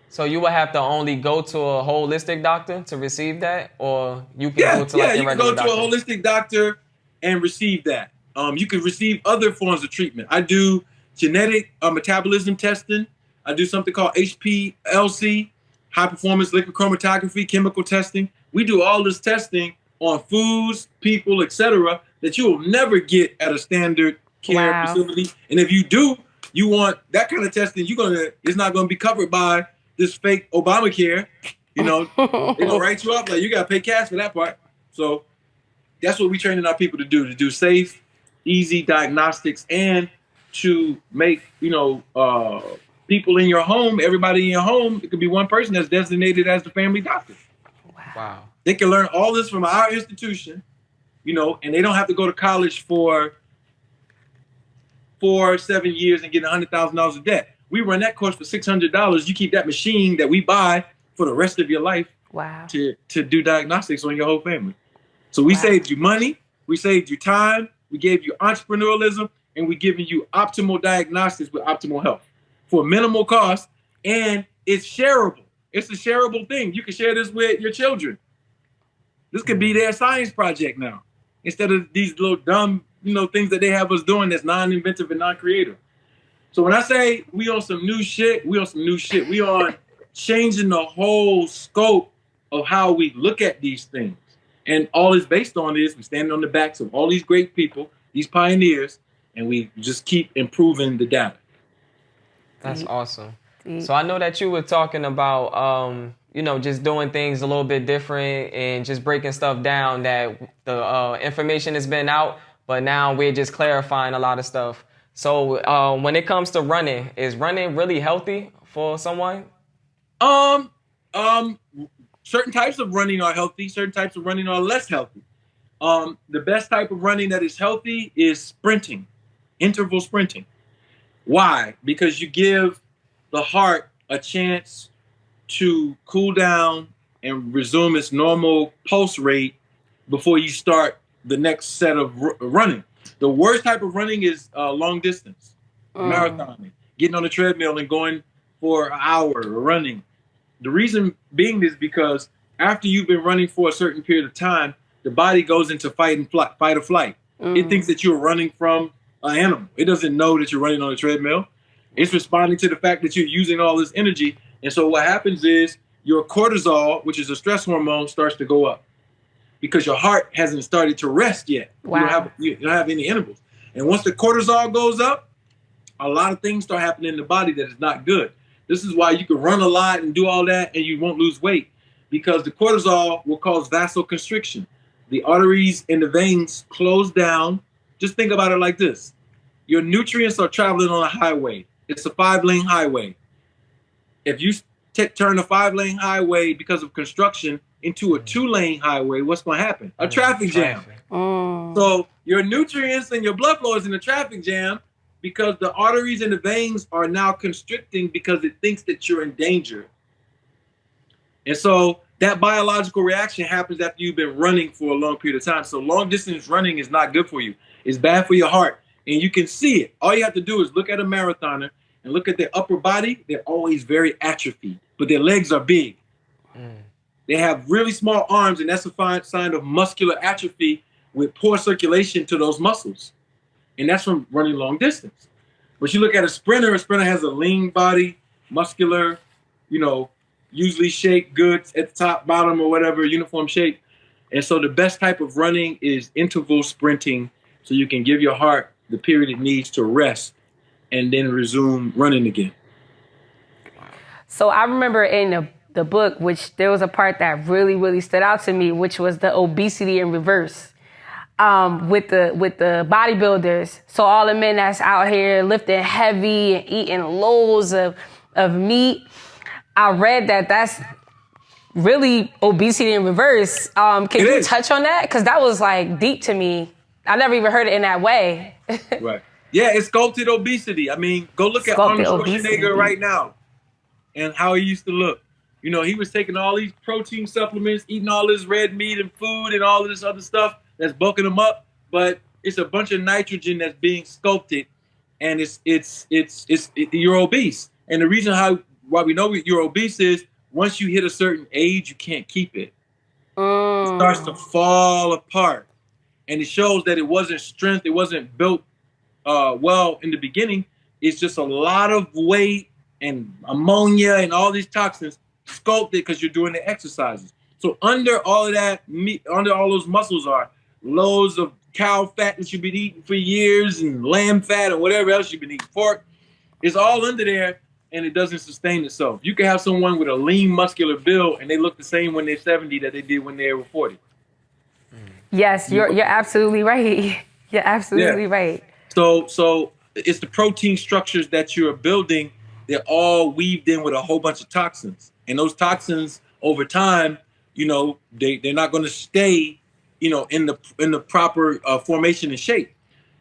So you would have to only go to a holistic doctor to receive that, or you can go to like you can go to a holistic doctor and receive that. You can receive other forms of treatment. I do genetic metabolism testing. I do something called HPLC, high performance liquid chromatography, chemical testing. We do all this testing on foods, people, etc., that you will never get at a standard care facility. And if you do, you want that kind of testing, it's not gonna be covered by this fake Obamacare. You know, they're gonna write you up like you gotta pay cash for that part. So that's what we training our people to do safe, easy diagnostics and to make, people in your home, everybody in your home, it could be one person that's designated as the family doctor. Wow. They can learn all this from our institution, and they don't have to go to college for 7 years and get $100,000 of debt. We run that course for $600. You keep that machine that we buy for the rest of your life to do diagnostics on your whole family. So we saved you money, we saved you time, we gave you entrepreneurialism, and we're giving you optimal diagnostics with optimal health for minimal cost, and it's shareable. It's a shareable thing. You can share this with your children. This could be their science project now, instead of these little dumb, things that they have us doing that's non-inventive and non-creative. So when I say we on some new shit, we on some new shit. We on changing the whole scope of how we look at these things. And all it's based on is we stand on the backs of all these great people, these pioneers, and we just keep improving the data. That's awesome. So I know that you were talking about, just doing things a little bit different and just breaking stuff down, that the information has been out, but now we're just clarifying a lot of stuff. So when it comes to running, is running really healthy for someone? Certain types of running are healthy. Certain types of running are less healthy. The best type of running that is healthy is sprinting, interval sprinting. Why? Because you give the heart a chance to cool down and resume its normal pulse rate before you start the next set of running. The worst type of running is long distance, marathoning, getting on the treadmill and going for an hour or running. The reason being is because after you've been running for a certain period of time, the body goes into fight or flight. It thinks that you're running from an animal. It doesn't know that you're running on a treadmill. It's responding to the fact that you're using all this energy. And so what happens is your cortisol, which is a stress hormone, starts to go up because your heart hasn't started to rest yet. Wow. You don't have any intervals. And once the cortisol goes up, a lot of things start happening in the body that is not good. This is why you can run a lot and do all that and you won't lose weight, because the cortisol will cause vasoconstriction. The arteries and the veins close down. Just think about it like this. Your nutrients are traveling on a highway. It's a 5-lane highway. If you turn a 5-lane highway because of construction into a 2-lane highway, what's going to happen? A traffic jam. So your nutrients and your blood flow is in a traffic jam because the arteries and the veins are now constricting because it thinks that you're in danger. And so that biological reaction happens after you've been running for a long period of time. So long distance running is not good for you. It's bad for your heart. And you can see it. All you have to do is look at a marathoner and look at their upper body. They're always very atrophied, but their legs are big. They have really small arms, and that's a sign of muscular atrophy with poor circulation to those muscles. and that's from running long distance. But you look at a sprinter has a lean body, muscular, you know, usually shaped good at the top, bottom, or whatever, uniform shape. And so the best type of running is interval sprinting, so you can give your heart the period it needs to rest and then resume running again. So I remember in the book, which there was a part that really, really stood out to me, which was the obesity in reverse. With the bodybuilders. So all the men that's out here lifting heavy and eating loads of meat. I read that that's really obesity in reverse. Can you touch on that? Because that was like deep to me. I never even heard it in that way. Right. Yeah, it's sculpted obesity. I mean, go look at Arnold Schwarzenegger right now and how he used to look. You know, he was taking all these protein supplements, eating all this red meat and food and all of this other stuff that's bulking them up, but it's a bunch of nitrogen that's being sculpted, and you're obese. And the reason why we know you're obese is once you hit a certain age, you can't keep it. It starts to fall apart, and it shows that it wasn't strength, it wasn't built well in the beginning. It's just a lot of weight and ammonia and all these toxins sculpted because you're doing the exercises. So under all of that meat, under all those muscles are loads of cow fat that you've been eating for years and lamb fat and whatever else you've been eating, pork. It's all under there, and it doesn't sustain itself. You can have someone with a lean, muscular build, and they look the same when they're 70 that they did when they were 40. Yes, you're absolutely right. You're absolutely right. So it's the protein structures that you're building. They're all weaved in with a whole bunch of toxins, and those toxins over time, you know, they're not going to stay, you know, in the proper formation and shape.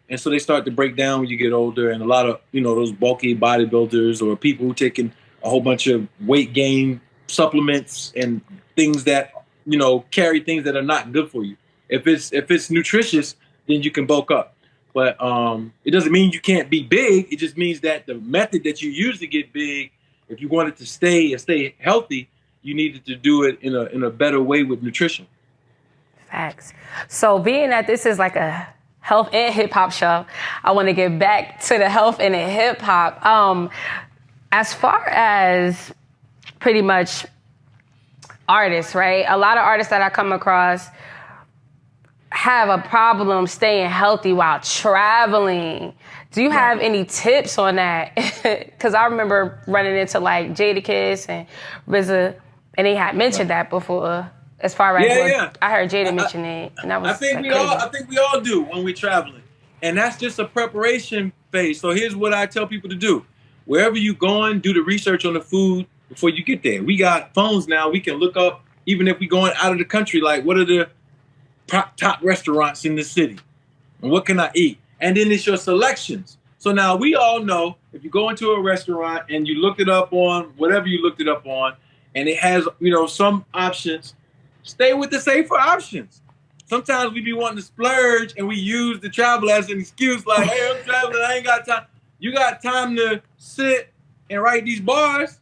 And so they start to break down when you get older. And a lot of, you know, those bulky bodybuilders or people who taking a whole bunch of weight gain supplements and things that, you know, carry things that are not good for you. If it's nutritious, then you can bulk up. But it doesn't mean you can't be big. It just means that the method that you use to get big, if you wanted to stay healthy, you needed to do it in a better way with nutrition. Facts. So being that this is like a health and hip hop show, I want to get back to the health and the hip hop. As far as pretty much artists, right? A lot of artists that I come across have a problem staying healthy while traveling. Do you have any tips on that? Because I remember running into like Jadakiss and RZA, and they had mentioned that before. As far as I heard Jada mention it, and that was I think we all do when we're traveling, and that's just a preparation phase. So here's what I tell people to do: wherever you're going, do the research on the food before you get there. We got phones now; we can look up, even if we're going out of the country, like what are the top restaurants in the city, and what can I eat? And then it's your selections. So now we all know if you go into a restaurant and you look it up on whatever you looked it up on, and it has, you know, some options. Stay with the safer options. Sometimes we be wanting to splurge and we use the travel as an excuse, like, hey, I'm traveling, I ain't got time. You got time to sit and write these bars.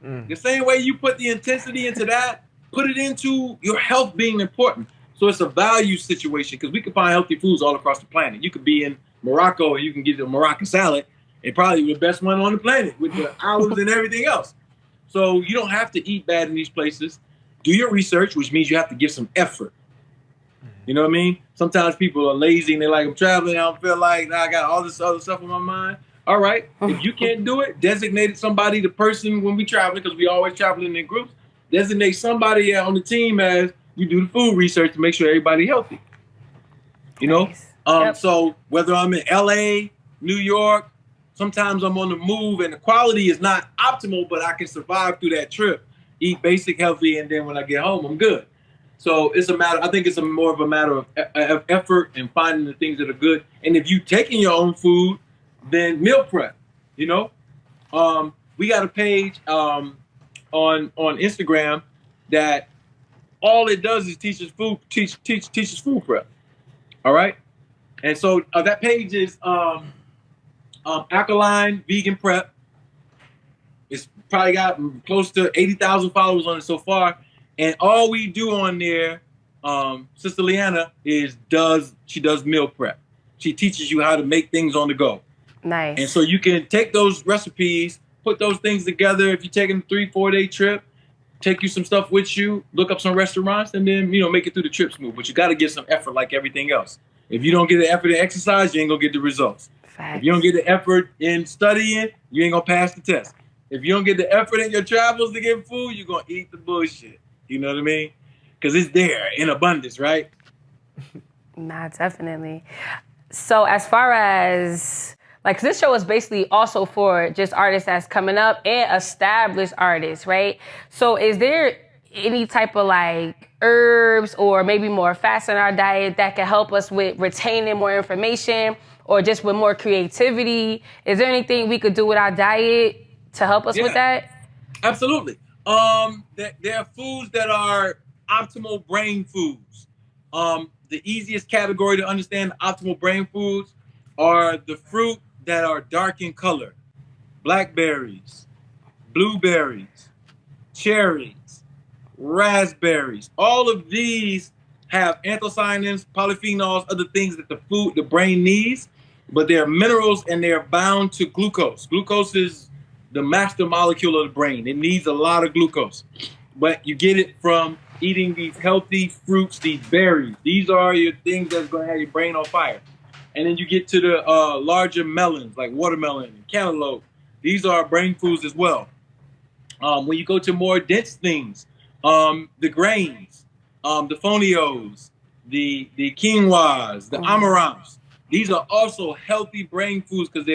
The same way you put the intensity into that, put it into your health being important. So it's a value situation, because we can find healthy foods all across the planet. You could be in Morocco and you can get a Moroccan salad, and probably the best one on the planet with the olives and everything else. So you don't have to eat bad in these places. Do your research, which means you have to give some effort. You know what I mean? Sometimes people are lazy and they're like, I'm traveling, I don't feel like, I got all this other stuff on my mind. All right, if you can't do it, designate somebody, the person when we travel, because we always traveling in groups, designate somebody on the team as you do the food research to make sure everybody's healthy. You know? Nice. So whether I'm in LA, New York, sometimes I'm on the move and the quality is not optimal, but I can survive through that trip. Eat basic, healthy, and then when I get home, I'm good. So it's a matter. I think it's more of a matter of effort and finding the things that are good. And if you taking your own food, then meal prep. You know, we got a page on Instagram that all it does is teaches food prep. All right, and so that page is Alkaline Vegan Prep. It's probably got close to 80,000 followers on it so far. And all we do on there, Sister Leanna, she does meal prep. She teaches you how to make things on the go. Nice. And so you can take those recipes, put those things together. If you're taking a 3-4 day trip, take you some stuff with you, look up some restaurants, and then, make it through the trip smooth. But you got to get some effort like everything else. If you don't get the effort in exercise, you ain't going to get the results. Facts. If you don't get the effort in studying, you ain't going to pass the test. If you don't get the effort in your travels to get food, you're going to eat the bullshit. You know what I mean? Because it's there in abundance, right? Nah, definitely. So as far as, this show is basically also for just artists that's coming up and established artists, right? So is there any type of herbs or maybe more fats in our diet that can help us with retaining more information or just with more creativity? Is there anything we could do with our diet to help us with that? Absolutely. There are foods that are optimal brain foods. The easiest category to understand optimal brain foods are the fruit that are dark in color. Blackberries, blueberries, cherries, raspberries. All of these have anthocyanins, polyphenols, other things that the brain needs, but they're minerals and they're bound to glucose. Glucose is the master molecule of the brain. It needs a lot of glucose, but you get it from eating these healthy fruits, these berries. These are your things that's going to have your brain on fire. And then you get to the larger melons like watermelon and cantaloupe. These are brain foods as well. When you go to more dense things, the grains, the fonios, the quinoas, the amaranths, these are also healthy brain foods because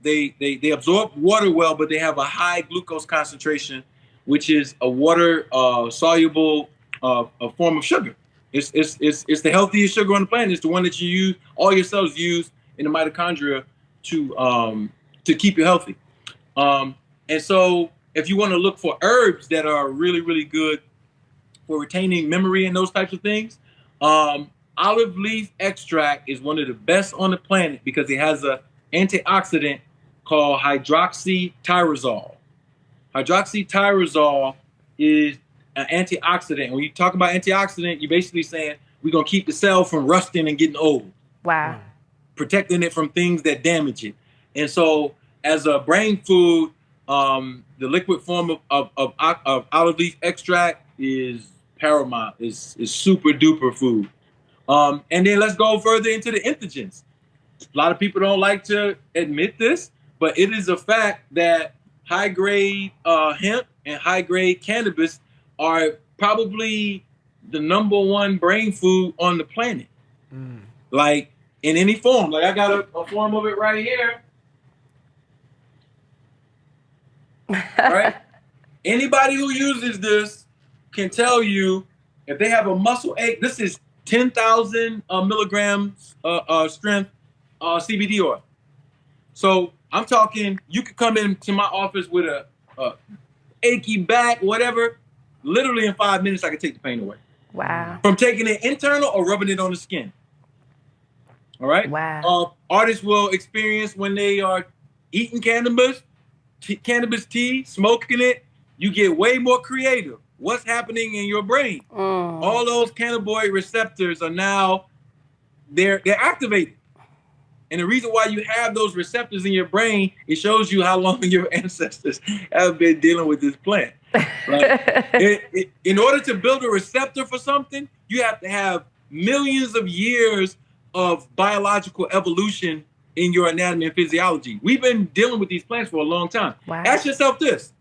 they absorb water well, but they have a high glucose concentration, which is a water soluble a form of sugar. It's the healthiest sugar on the planet. It's the one that all your cells use in the mitochondria to keep you healthy. And so if you want to look for herbs that are really, really good for retaining memory and those types of things, olive leaf extract is one of the best on the planet because it has an antioxidant called hydroxytyrosol. Hydroxytyrosol is an antioxidant. When you talk about antioxidant, you're basically saying we're going to keep the cell from rusting and getting old. Wow. Protecting it from things that damage it. And so as a brain food, the liquid form of olive leaf extract is paramount, is super duper food. And then let's go further into the entheogens. A lot of people don't like to admit this, but it is a fact that high-grade hemp and high-grade cannabis are probably the #1 brain food on the planet. Like in any form. Like I got a form of it right here. Right? Anybody who uses this can tell you if they have a muscle ache, this is 10,000 milligrams strength CBD oil. So I'm talking, you could come into my office with a achy back, whatever. Literally in 5 minutes, I can take the pain away. Wow. From taking it internal or rubbing it on the skin. All right? Wow. Artists will experience when they are eating cannabis tea, smoking it, you get way more creative. What's happening in your brain? All those cannabinoid receptors are now, they're activated. And the reason why you have those receptors in your brain, it shows you how long your ancestors have been dealing with this plant. Right? In order to build a receptor for something, you have to have millions of years of biological evolution in your anatomy and physiology. We've been dealing with these plants for a long time. Wow. Ask yourself this.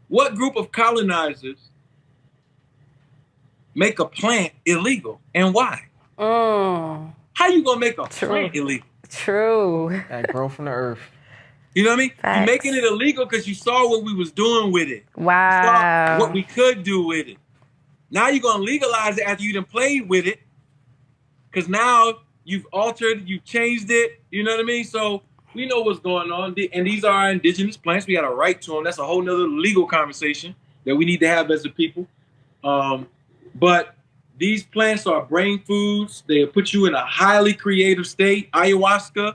What group of colonizers make a plant illegal and why? How you gonna make a plant illegal? True. That growth from the earth. You know what I mean? Facts. You're making it illegal because you saw what we was doing with it. Wow. You saw what we could do with it. Now you're gonna legalize it after you done played with it. Because now you've altered, you've changed it. You know what I mean? So we know what's going on. And these are indigenous plants. We got a right to them. That's a whole nother legal conversation that we need to have as a people. But these plants are brain foods. They put you in a highly creative state. Ayahuasca,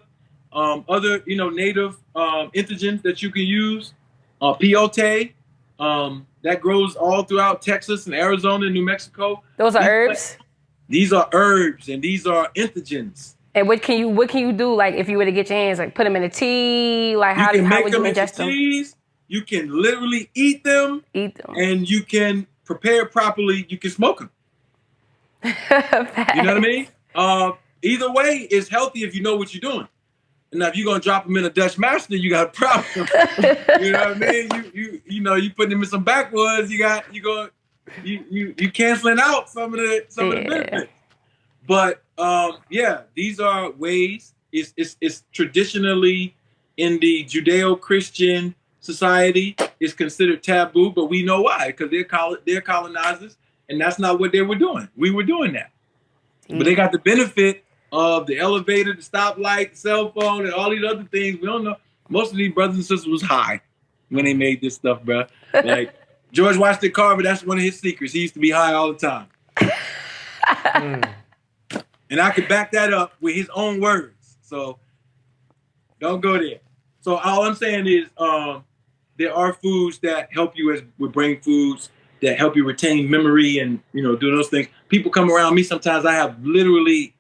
other native entheogens that you can use. Peyote, that grows all throughout Texas and Arizona and New Mexico. Those are herbs? These are herbs and these are entheogens. And what can you do, like, if you were to get your hands, like, put them in a tea? Like, You can how make would you them into ingest them? teas. You can literally eat them. Eat them. And you can prepare properly. You can smoke them. You know what I mean? Either way, it's healthy if you know what you're doing. And now if you're gonna drop them in a Dutch Master, you got a problem. You know what I mean? You putting them in some backwoods, you canceling out some of the benefits. But these are ways. It's traditionally in the Judeo-Christian society, it's considered taboo, but we know why, because they're colonizers, and that's not what they were doing. We were doing that. But they got the benefit of the elevator, the stoplight, the cell phone, and all these other things. We don't know. Most of these brothers and sisters was high when they made this stuff, bro. Like George Washington Carver, that's one of his secrets. He used to be high all the time. And I could back that up with his own words. So don't go there. So all I'm saying is there are foods that help you with brain foods that help you retain memory and, do those things. People come around me sometimes, I have literally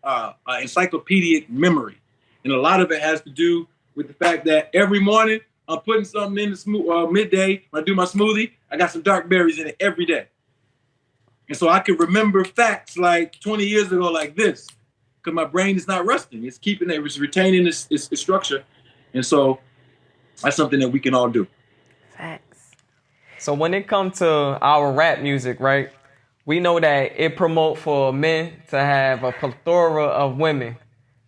encyclopedic memory. And a lot of it has to do with the fact that every morning I'm putting something in the midday. When I do my smoothie, I got some dark berries in it every day. And so I can remember facts like 20 years ago like this, because my brain is not rusting. It's retaining its structure. And so that's something that we can all do. Facts. So when it comes to our rap music, right, we know that it promotes for men to have a plethora of women.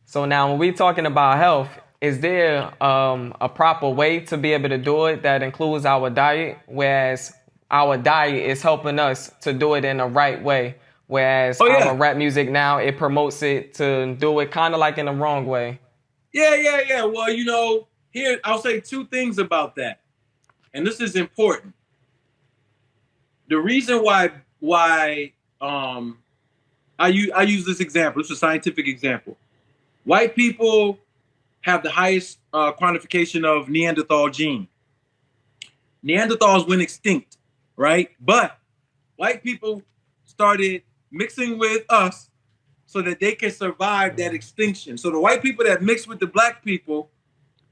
So now when we're talking about health, is there a proper way to be able to do it that includes our diet, whereas our diet is helping us to do it in the right way, whereas our rap music now, it promotes it to do it kind of like in the wrong way? Yeah. Well, here I'll say two things about that. And this is important. The reason why I use this example, it's a scientific example. White people have the highest quantification of Neanderthal gene. Neanderthals went extinct, right? But white people started mixing with us so that they can survive that extinction. So the white people that mixed with the black people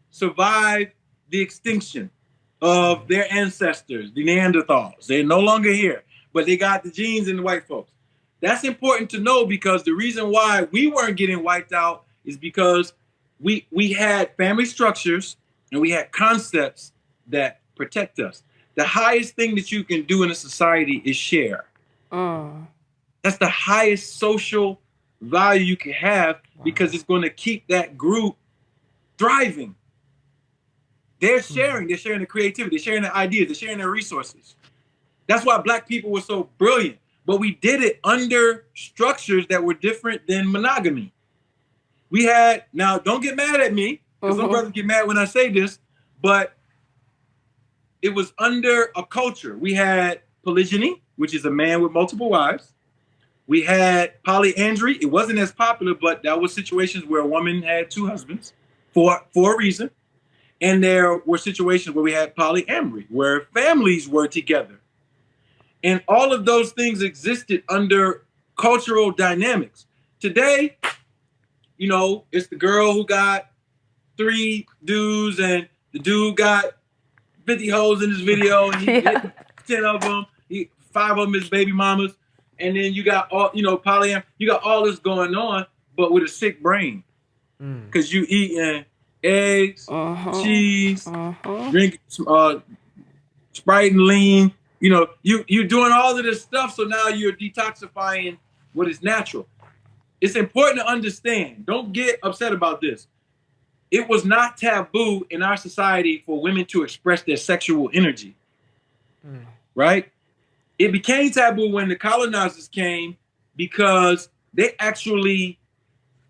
survived the extinction of their ancestors, the Neanderthals. They're no longer here, but they got the genes in the white folks. That's important to know, because the reason why we weren't getting wiped out is because we had family structures and we had concepts that protect us. The highest thing that you can do in a society is share. That's the highest social value you can have, because it's going to keep that group thriving. They're sharing the creativity, they're sharing their ideas, they're sharing their resources. That's why black people were so brilliant. But we did it under structures that were different than monogamy. Now don't get mad at me, because some brothers get mad when I say this, but it was under a culture. We had polygyny, which is a man with multiple wives. We had polyandry. It wasn't as popular, but that was situations where a woman had two husbands for a reason. And there were situations where we had polyamory, where families were together. And all of those things existed under cultural dynamics. Today, it's the girl who got 3 dudes and the dude got 50 hoes in his video, and he hit 10 of them, 5 of them is baby mamas. And then you got all, polyam. You got all this going on, but with a sick brain. Because you eating eggs, cheese, drink Sprite and lean. You're doing all of this stuff, so now you're detoxifying what is natural. It's important to understand. Don't get upset about this. It was not taboo in our society for women to express their sexual energy, right? It became taboo when the colonizers came, because they actually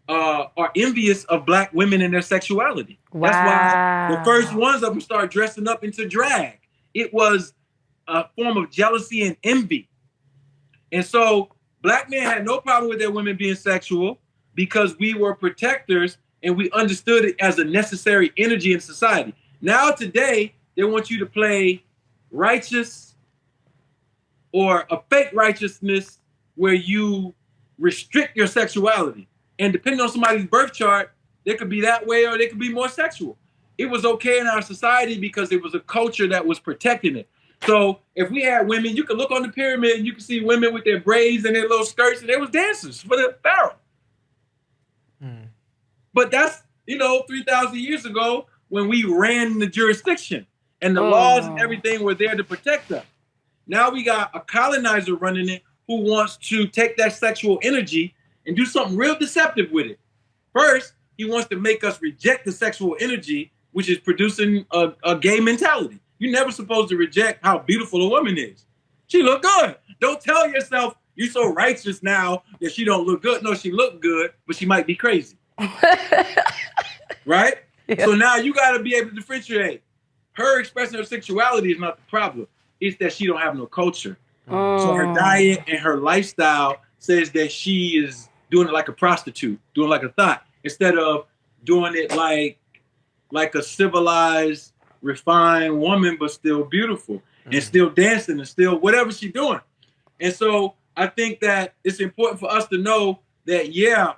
are envious of black women and their sexuality. Wow. That's why the first ones of them started dressing up into drag. It was a form of jealousy and envy. And so black men had no problem with their women being sexual, because we were protectors and we understood it as a necessary energy in society. Now today, they want you to play righteous or a fake righteousness, where you restrict your sexuality. And depending on somebody's birth chart, they could be that way or they could be more sexual. It was okay in our society because it was a culture that was protecting it. So if we had women, you could look on the pyramid and you could see women with their braids and their little skirts, and they was dancers for the pharaoh. But that's, 3,000 years ago when we ran the jurisdiction and the laws and everything were there to protect us. Now we got a colonizer running it who wants to take that sexual energy and do something real deceptive with it. First, he wants to make us reject the sexual energy, which is producing a gay mentality. You're never supposed to reject how beautiful a woman is. She look good. Don't tell yourself you're so righteous now that she don't look good. No, she look good, but she might be crazy. Right? Yeah. So now you got to be able to differentiate. Her expressing her sexuality is not the problem. It's that she don't have no culture. So her diet and her lifestyle says that she is doing it like a prostitute, doing it like a thought, instead of doing it like a civilized, refined woman, but still beautiful and still dancing and still whatever she's doing. And so I think that it's important for us to know that, yeah,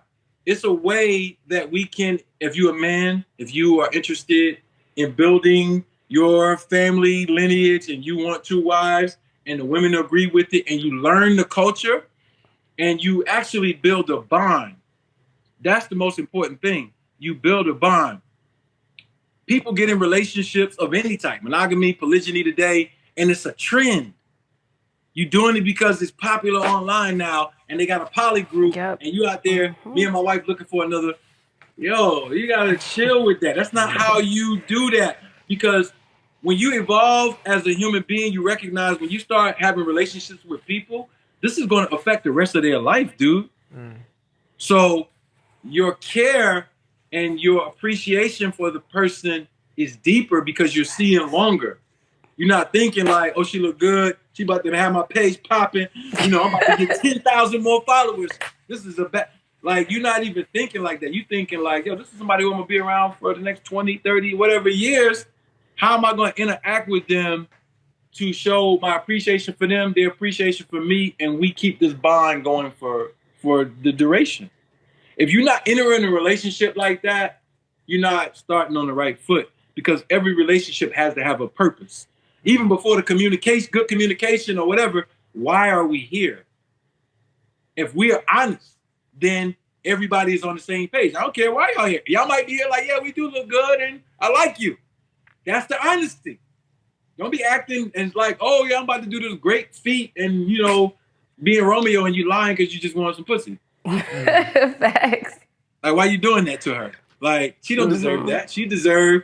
it's a way that we can, if you're a man, if you are interested in building your family lineage and you want 2 wives and the women agree with it and you learn the culture and you actually build a bond. That's the most important thing. You build a bond. People get in relationships of any type, monogamy, polygyny today, and it's a trend. You're doing it because it's popular online now, and they got a poly group, and you out there, me and my wife looking for another. Yo, you gotta chill with that. That's not how you do that. Because when you evolve as a human being, you recognize when you start having relationships with people, this is going to affect the rest of their life, dude. So your care and your appreciation for the person is deeper because you're seeing longer. You're not thinking like, oh, she look good. She about to have my page popping. I'm about to get 10,000 more followers. This is like, you're not even thinking like that. You thinking like, yo, this is somebody who I'm going to be around for the next 20, 30, whatever years. How am I going to interact with them to show my appreciation for them, their appreciation for me, and we keep this bond going for the duration? If you're not entering a relationship like that, you're not starting on the right foot, because every relationship has to have a purpose. Even before the good communication or whatever, why are we here? If we are honest, then everybody is on the same page. I don't care why y'all here. Y'all might be here like, yeah, we do look good and I like you. That's the honesty. Don't be acting and like, oh yeah, I'm about to do this great feat and, being Romeo and you lying because you just want some pussy. Facts. Like, why you doing that to her? Like, she don't deserve that. She deserve,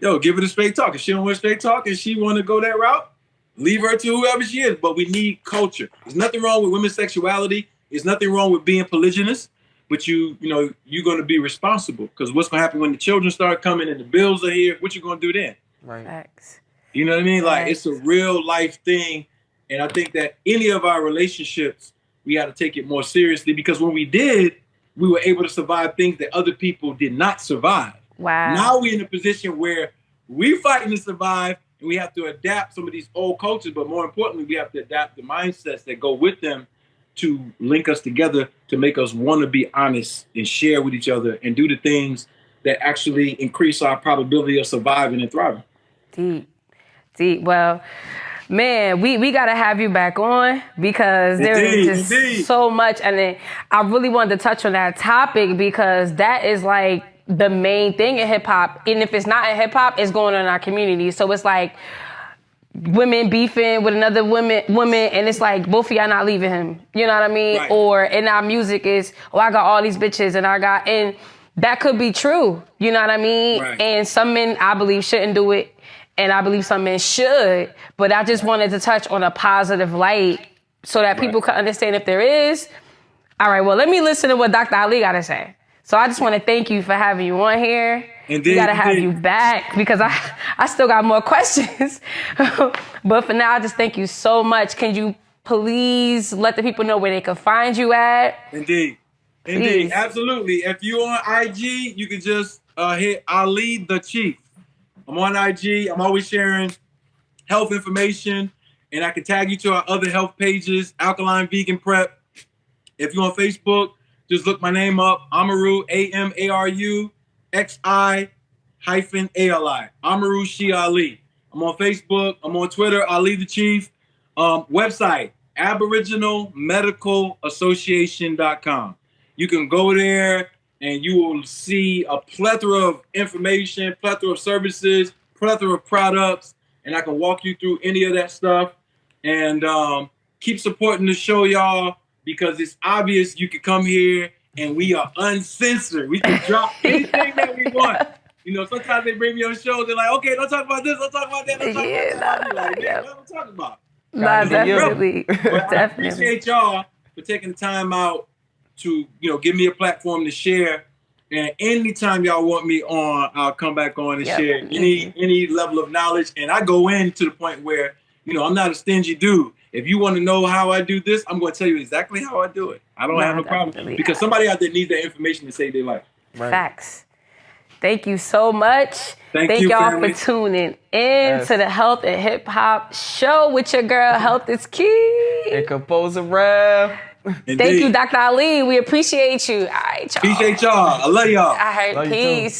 give her the straight talk. If she don't want straight talk and she want to go that route, leave her to whoever she is. But we need culture. There's nothing wrong with women's sexuality. There's nothing wrong with being polygynous. But you're going to be responsible, because what's going to happen when the children start coming and the bills are here? What you going to do then? Right. Facts. You know what I mean? Like, it's a real life thing. And I think that any of our relationships, we got to take it more seriously, because when we did, we were able to survive things that other people did not survive. Wow. Now we're in a position where we're fighting to survive, and we have to adapt some of these old cultures, but more importantly, we have to adapt the mindsets that go with them to link us together, to make us want to be honest and share with each other and do the things that actually increase our probability of surviving and thriving. Deep. Well, man, we got to have you back on, because there is just so much. And then I really wanted to touch on that topic, because that is like the main thing in hip hop. And if it's not in hip hop, it's going on in our community. So it's like women beefing with another woman, and it's like, both of y'all not leaving him. You know what I mean? Right. Or in our music is, I got all these bitches and that could be true. You know what I mean? Right. And some men, I believe, shouldn't do it. And I believe some men should. But I just wanted to touch on a positive light so that people can understand if there is. All right, well, let me listen to what Dr. Ali got to say. So I just want to thank you for having you on here. We got to have you back, because I still got more questions. But for now, I just thank you so much. Can you please let the people know where they can find you at? Indeed, absolutely. If you're on IG, you can just hit Ali the Chief. I'm on IG. I'm always sharing health information, and I can tag you to our other health pages, Alkaline Vegan Prep, If you're on Facebook, just look my name up, Amaru, AMARUXI-ALI, Amaru Ali. I'm on Facebook. I'm on Twitter, Ali the Chief. Website, aboriginalmedicalassociation.com. You can go there and you will see a plethora of information, plethora of services, plethora of products, and I can walk you through any of that stuff. And keep supporting the show, y'all, because it's obvious you can come here and we are uncensored. We can drop anything that we want. You know, sometimes they bring me on shows, they're like, okay, don't talk about this, don't talk about that, don't talk about that. I'm like, man, what am I talking about? Nah, definitely. But I appreciate y'all for taking the time out to, give me a platform to share. And anytime y'all want me on, I'll come back on and share any level of knowledge. And I go in to the point where, I'm not a stingy dude. If you want to know how I do this, I'm going to tell you exactly how I do it. I don't have no problem. Because somebody out there needs that information to save their life. Right. Facts. Thank you so much. Thank you, y'all family. for tuning in to the Health and Hip Hop Show with your girl, Health is Key. And Composer Rev. Indeed. Thank you, Dr. Ali. We appreciate you. All right, y'all. Appreciate y'all. I love y'all. All right, Love you peace.